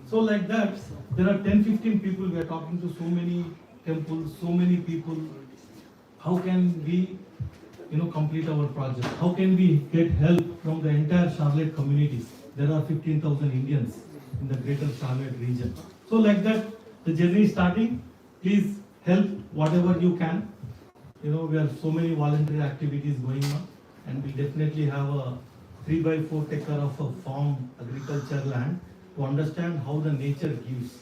So like that, there are 10-15 people. We are talking to so many temples, so many people. How can we, complete our project? How can we get help from the entire Charlotte communities? There are 15,000 Indians in the greater Charlotte region. So like that, the journey is starting. Please help whatever you can. We have so many voluntary activities going on, and we definitely have a 3x4 acre of a farm agriculture land to understand how the nature gives.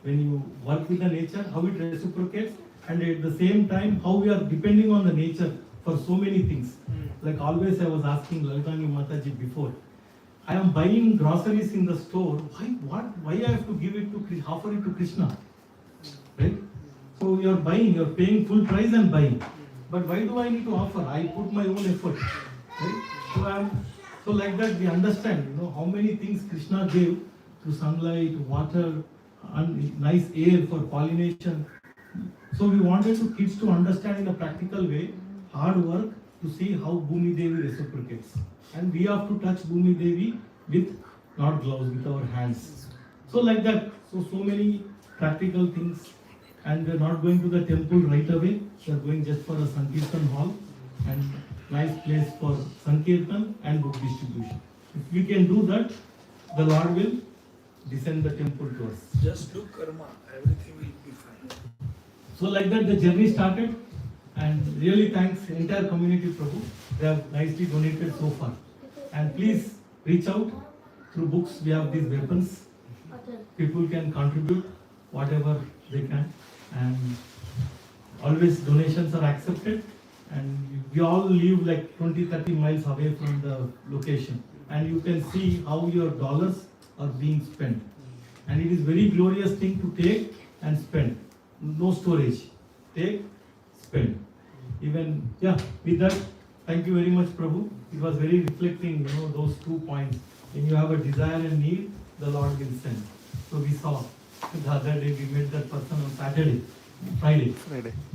When you work with the nature, how it reciprocates, and at the same time, how we are depending on the nature for so many things. Like always, I was asking Lalitani Mataji before, I am buying groceries in the store. Why I have to give it to, offer it to Krishna? Right? So you are buying, you are paying full price and buying. But why do I need to offer? I put my own effort. Right? So like that we understand, how many things Krishna gave to sunlight, water, and nice air for pollination. So we wanted the kids to understand in a practical way, hard work to see how Bhumi Devi reciprocates. And we have to touch Bhumi Devi with, not gloves, with our hands. So like that, so many practical things. And we are not going to the temple right away. We are going just for a Sankirtan hall and nice place for Sankirtan and book distribution. If we can do that, the Lord will descend the temple to us. Just do karma, everything will be fine. So like that the journey started, and really thanks entire community Prabhu. They have nicely donated so far. And please reach out through books. We have these weapons. People can contribute whatever they can, and always donations are accepted. And we all live like 20-30 miles away from the location, and you can see how your dollars are being spent. And it is very glorious thing to take and spend. No storage. Take, spend. Even, with that, thank you very much, Prabhu. It was very reflecting, those 2 points. When you have a desire and need, the Lord will send. So we saw the other day we met that person on Friday.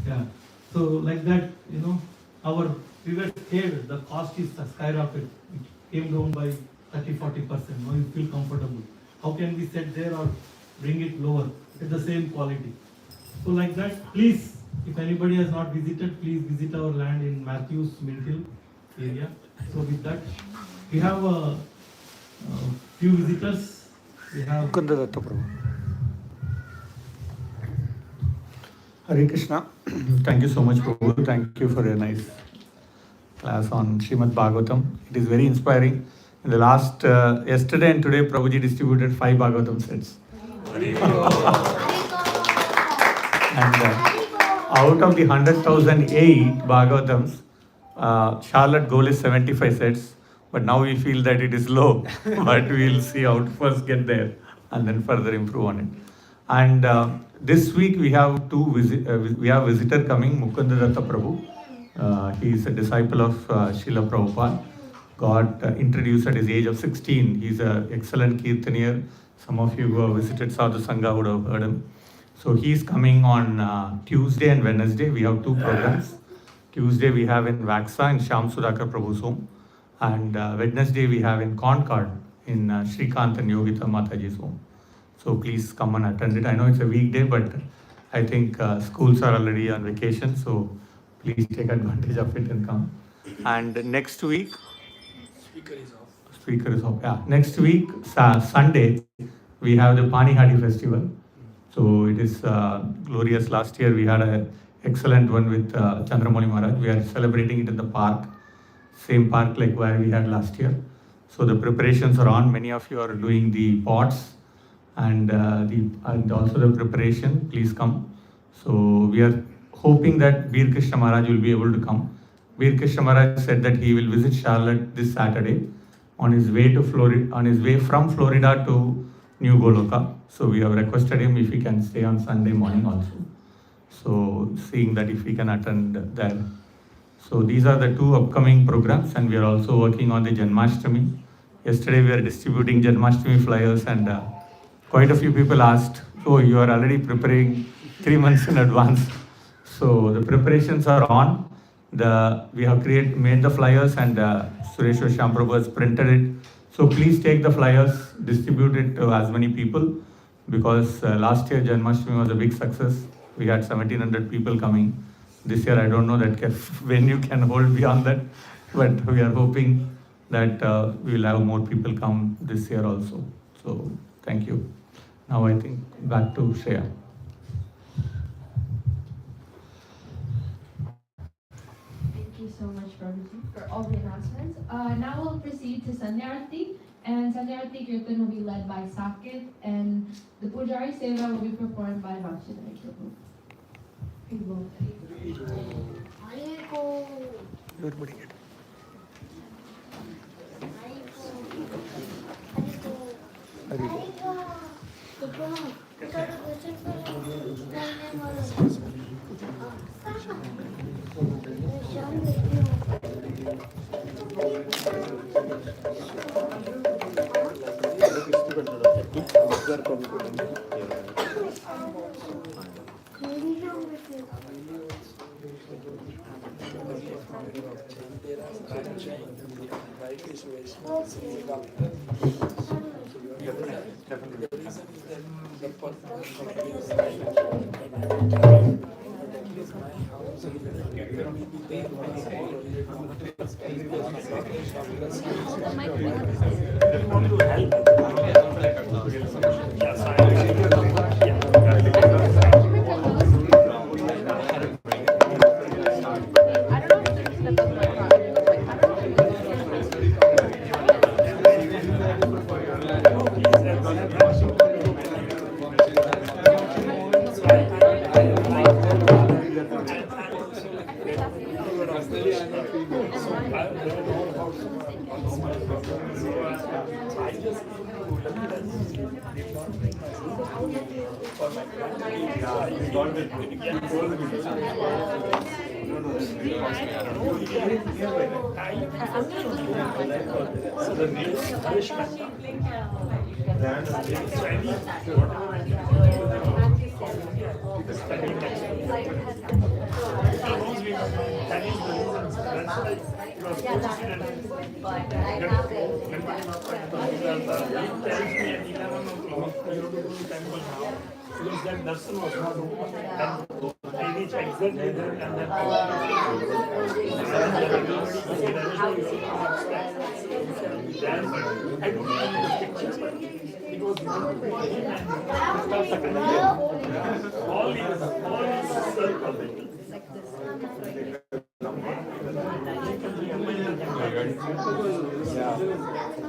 Yeah. So like that, we were scared, the cost is skyrocketed. It came down by 30-40%. Now you feel comfortable. How can we set there or bring it lower at the same quality? So like that, please, if anybody has not visited, please visit our land in Matthews Mint Hill area. So with that, we have a few visitors. We have Hare Krishna. Thank you so much, Prabhu. Thank you for a nice class on Srimad Bhagavatam. It is very inspiring. In the last, yesterday and today, Prabhuji distributed 5 Bhagavatam sets. And out of the 100,008 Bhagavatams, Charlotte goal is 75 sets. But now we feel that it is low. But we'll see how to first get there and then further improve on it. And this week we have we have visitor coming, Mukunda Datta Prabhu. He is a disciple of Srila Prabhupada. Got introduced at his age of 16. He's an excellent Kirtanier. Some of you who have visited Sadhu Sangha would have heard him. So he's coming on Tuesday and Wednesday. We have 2 programs. Tuesday we have in Vaxa in Shyam Sudhakar Prabhu's home. And Wednesday we have in Concord in Shrikant and Yogita Mataji's home. So please come and attend it. I know it's a weekday, but I think schools are already on vacation. So please take advantage of it and come. And next week, Speaker is off. Yeah. Next week, Sunday, we have the Panihadi festival. So it is glorious. Last year we had an excellent one with Chandramani Maharaj. We are celebrating it in the park, same park like where we had last year. So the preparations are on. Many of you are doing the pots and also the preparation. Please come. So we are hoping that Veer Krishna Maharaj will be able to come. Veer Krishna Maharaj said that he will visit Charlotte this Saturday on his way to Florida, on his way from Florida to New Goloka. So we have requested him if he can stay on Sunday morning also. So seeing that if we can attend there. So these are the 2 upcoming programs, and we are also working on the Janmashtami. Yesterday we are distributing Janmashtami flyers and quite a few people asked, "Oh, you are already preparing 3 months in advance." So the preparations are on. We have made the flyers, and Suresh Shamprabhu has printed it. So please take the flyers, distribute it to as many people, because last year Janmashtami was a big success. We had 1,700 people coming. This year I don't know that venue can hold beyond that, but we are hoping that we will have more people come this year also. So thank you. Now I think back to Shreya. Thank you so much, Prabhuji, for all the announcements. Now we'll proceed to Sandhyarati, and Sandhyarati Kirtan will be led by Saket, and the Pujari Seva will be performed by Vakshidhar Prabhu. Everybody get.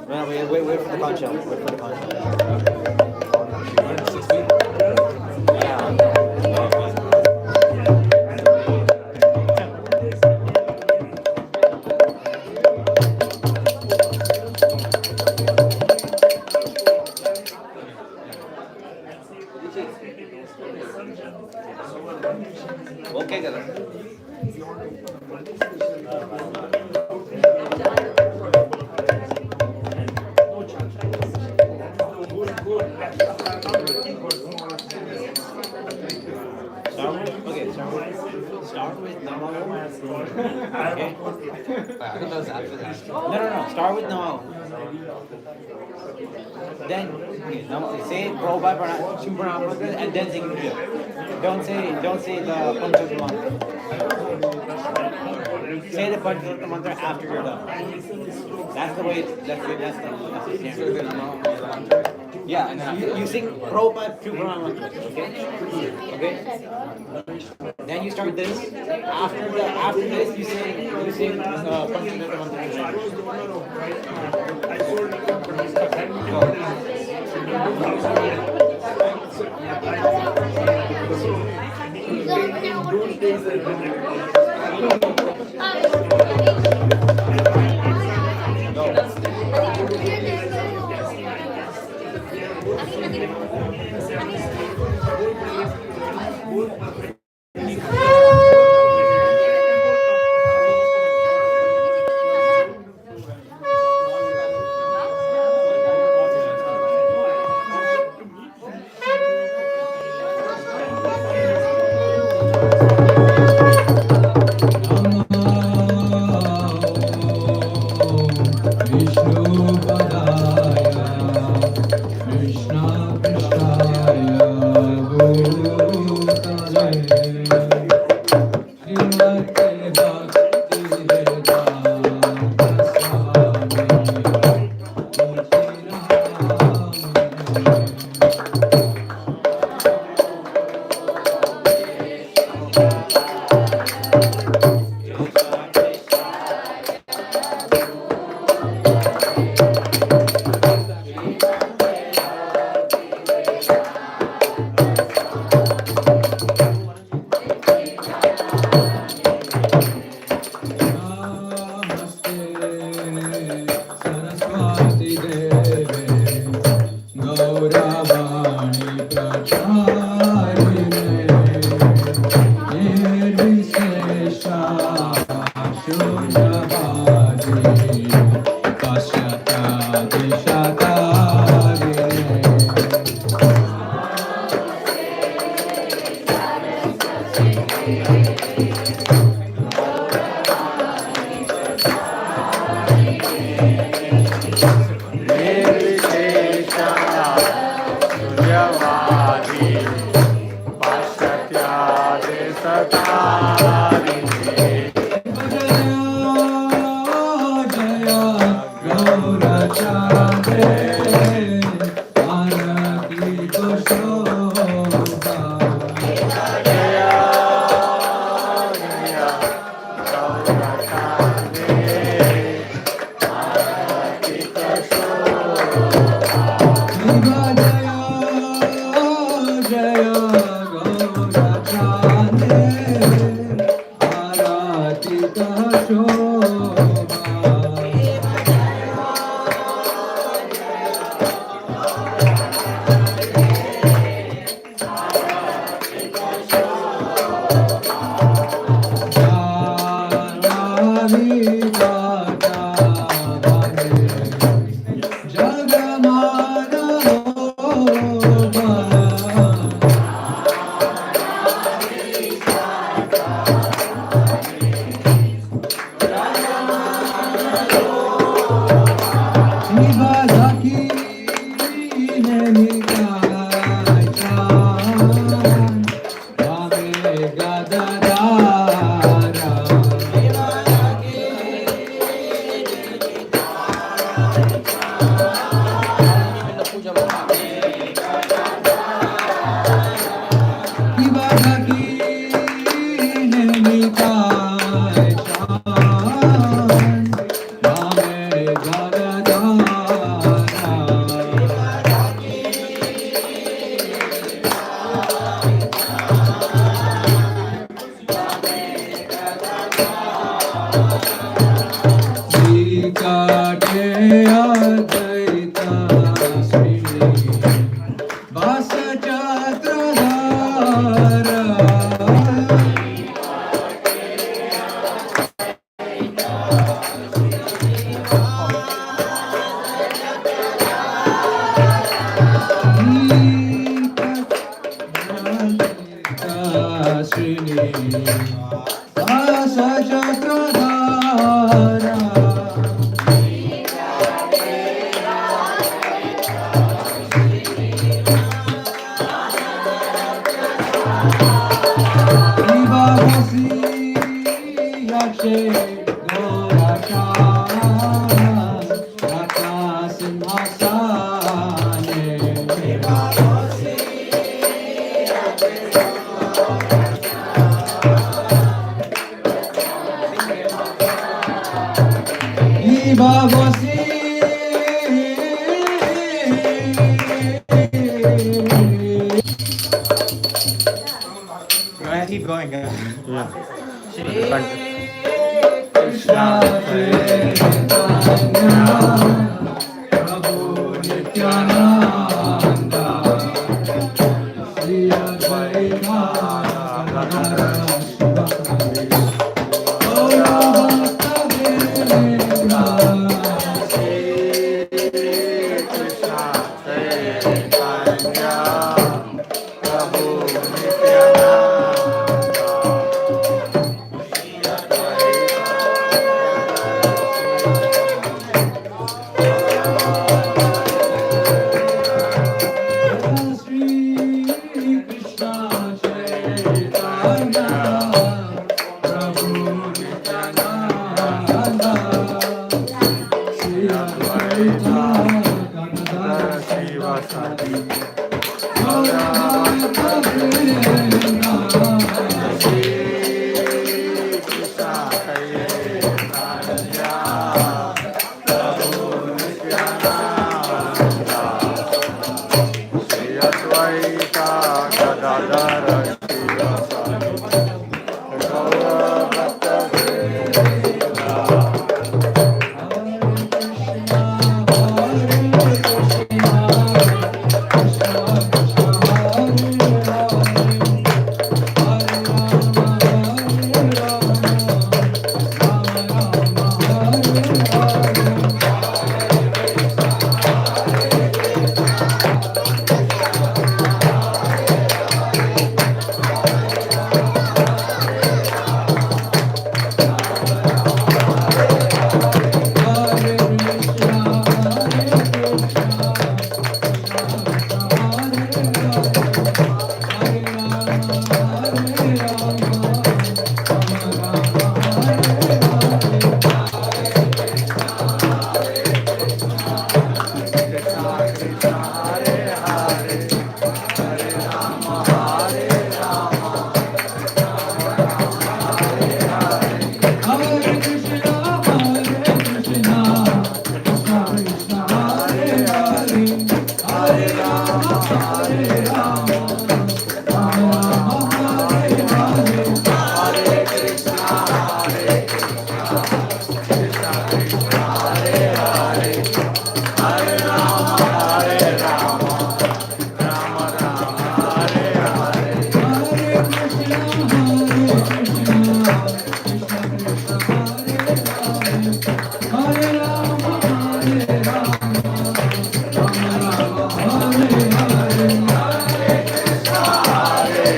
No, wait for the conch shell. Wait for the conch shell. Okay, guys. Start with Namo. Okay. No. Start with Namo. Then say Prabhupada Subramana mantra and then sing it. Don't say the Panchakshara mantra. Say the Panchakshara mantra after you're done. That's the way. That's the standard. Yeah, and you sing Prabhupada Subramana mantra. Okay. Then you start this. After this, you sing Panchakshara mantra. Keep going, guys.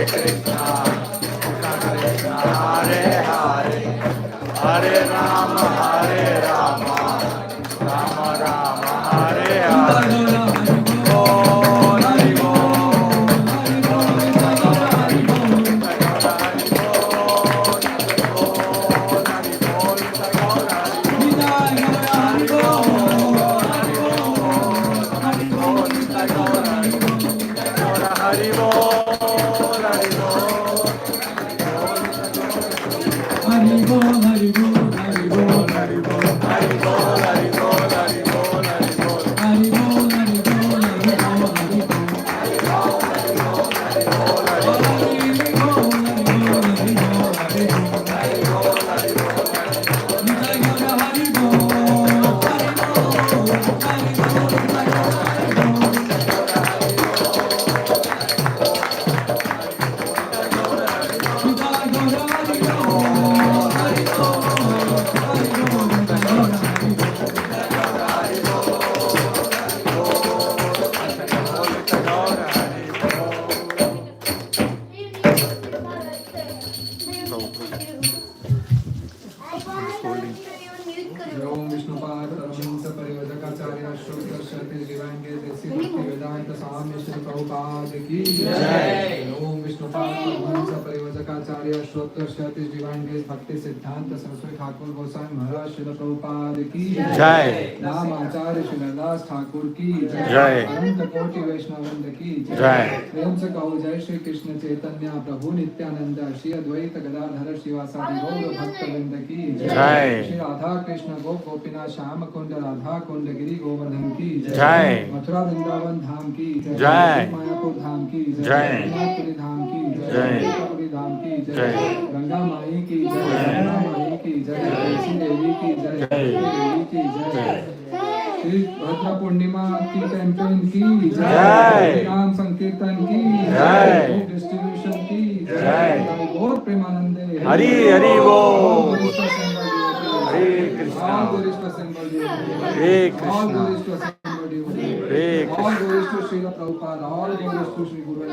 Krishna, Hare Hare, Hare Rama, Rama Rama, Hare Hare. Bol Hari Om Vishnupada Paramahansa Parivadakacharya Shrotashatis Divine Grace Desi Bhakti Vedanta Swami Shri Prabhupada Ki Jai. Om Vishnupada Paramahansa Parivadakacharya Shrotashatis Divine Grace Bhakti Siddhanta Saraswati Thakur Goswami Maharaj Shri Prabhupada Ki Jai. Nam Acharya Shri Das Thakur Ki Jai. Ananta Koti Vaishnavanda Ki Jai. Prem se kaho Jai Shri Krishna Chaitanya Prabhu Nityananda Shri Advaita Gadadhara Shivasadi Gaura Bhakta Vrinda Ki Jai. Shri Radha Krishna Gop Gopinath Shyama Kunda Radha Kunda Giri Govardhan Ki Jai. Mathura Vrindavan Dham Ki Jai. Mayapur Dham Ki Jai. Jagannathpuri Dham Ki Jai. Puri Dham Ki Jai. Ganga Mai Ki Ganga Mai Ki Tulsi Devi Ki Devi Ki Shri भद्र पूर्णिमा की campaign की जय। राम संकीर्तन की जय। Distribution की जय। बहुत प्रेमानंद हरि हरि बोल। हरे Krishna. All glories to assembled devotees. Hare All Krishna. glories to assembled devotees. Hare All Krishna. glories to Srila Prabhupada. All glories to Sri Guru and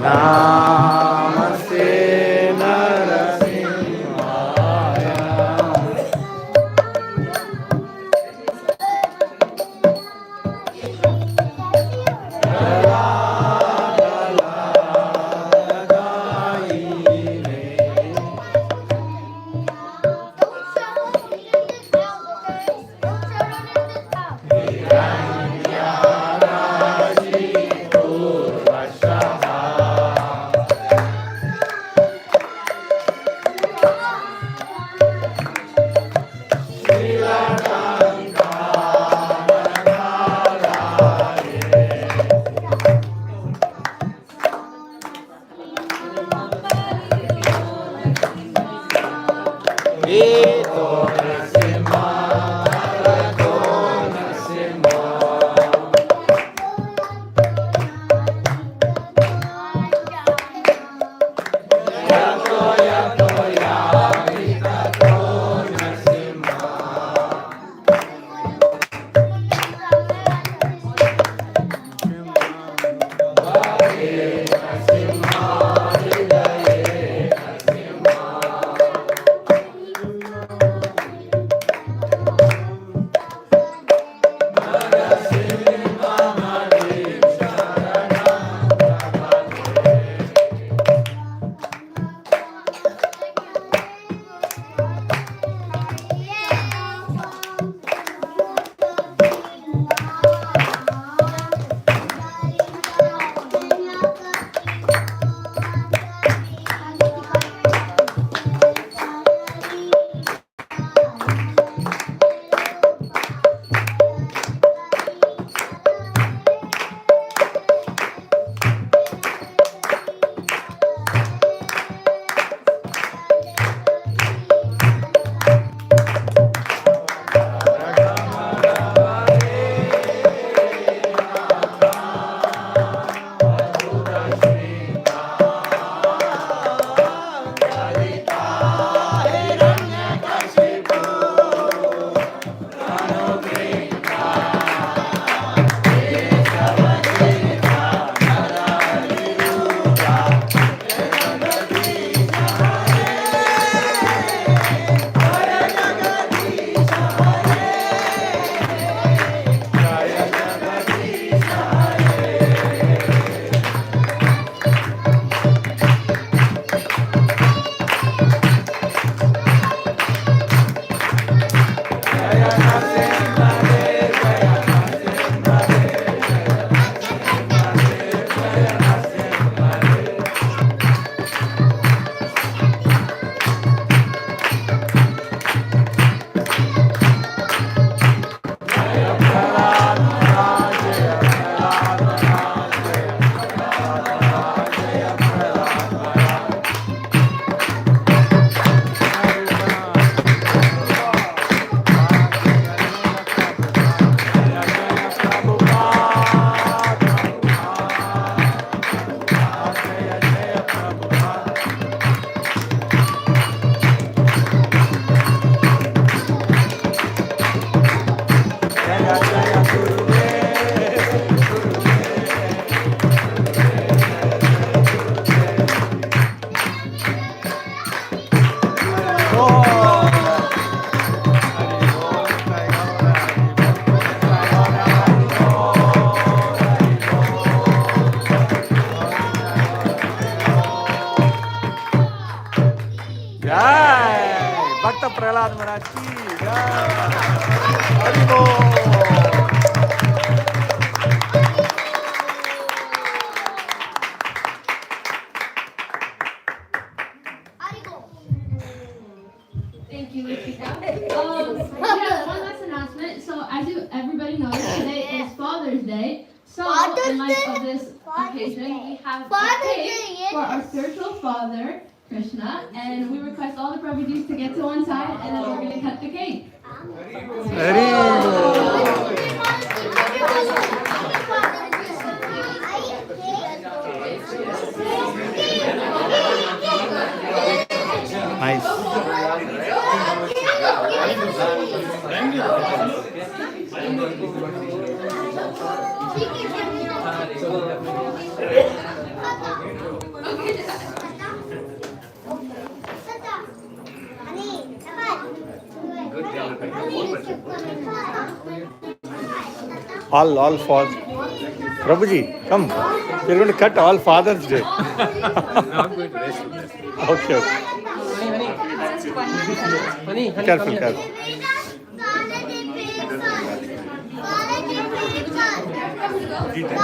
Namaste Narasimhaya. Prahlad महाराज की जय। हरि बोल। Thank you, Lakshika. Yeah, one last announcement. So, as everybody knows, today is Father's Day. So, in light of this occasion, we have a cake for our spiritual father, Krishna, and we request all the Prabhujis to get to one side, and then we're going to cut the cake. Nice. All for Prabhuji, come. We're going to cut all Father's Day. Okay. Careful.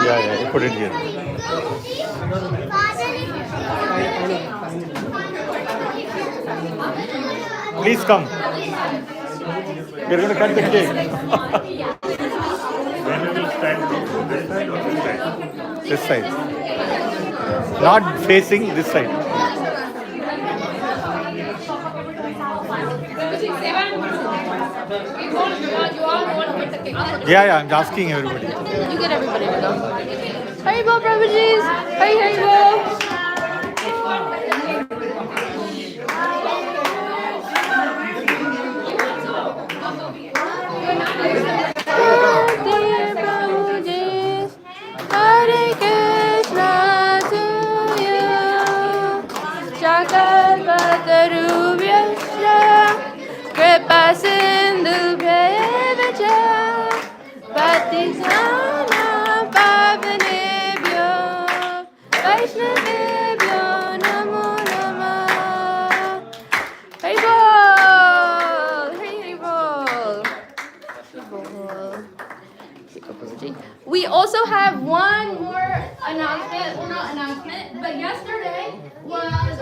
Yeah, put it here. Please come. We're going to cut the cake. This side. Not facing this side. Yeah, I'm asking everybody. You get everybody to go. Hari Bol, Prabhujis! Hari Bol! Dear Prabhujis, Hare Krishna to you. Chakalpatarubhyascha Kripa Sindhubhyeva cha Patitana Pavanebhyo Vaishnavebhyo Namo Namah. Hari Bol! Hari Bol! We also have one more announcement, well not announcement, but yesterday was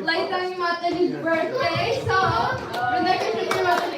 Laitani Mataji's birthday, so Vrinda Krishna Mataji.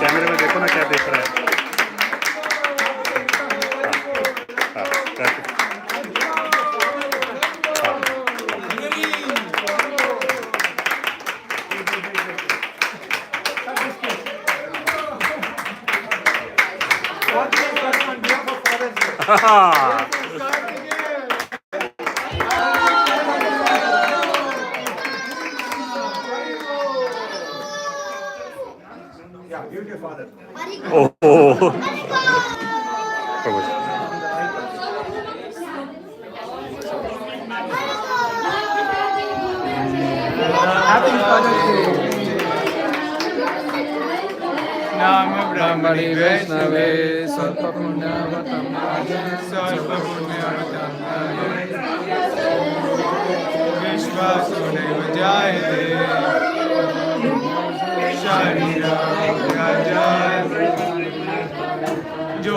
कैमरे में देखो ना क्या देख रहा है। Namo Brahmani Vaishnave Sarva Punyavatam Sarva Punyavatam Vishvasuneva Jayate Sharira Raja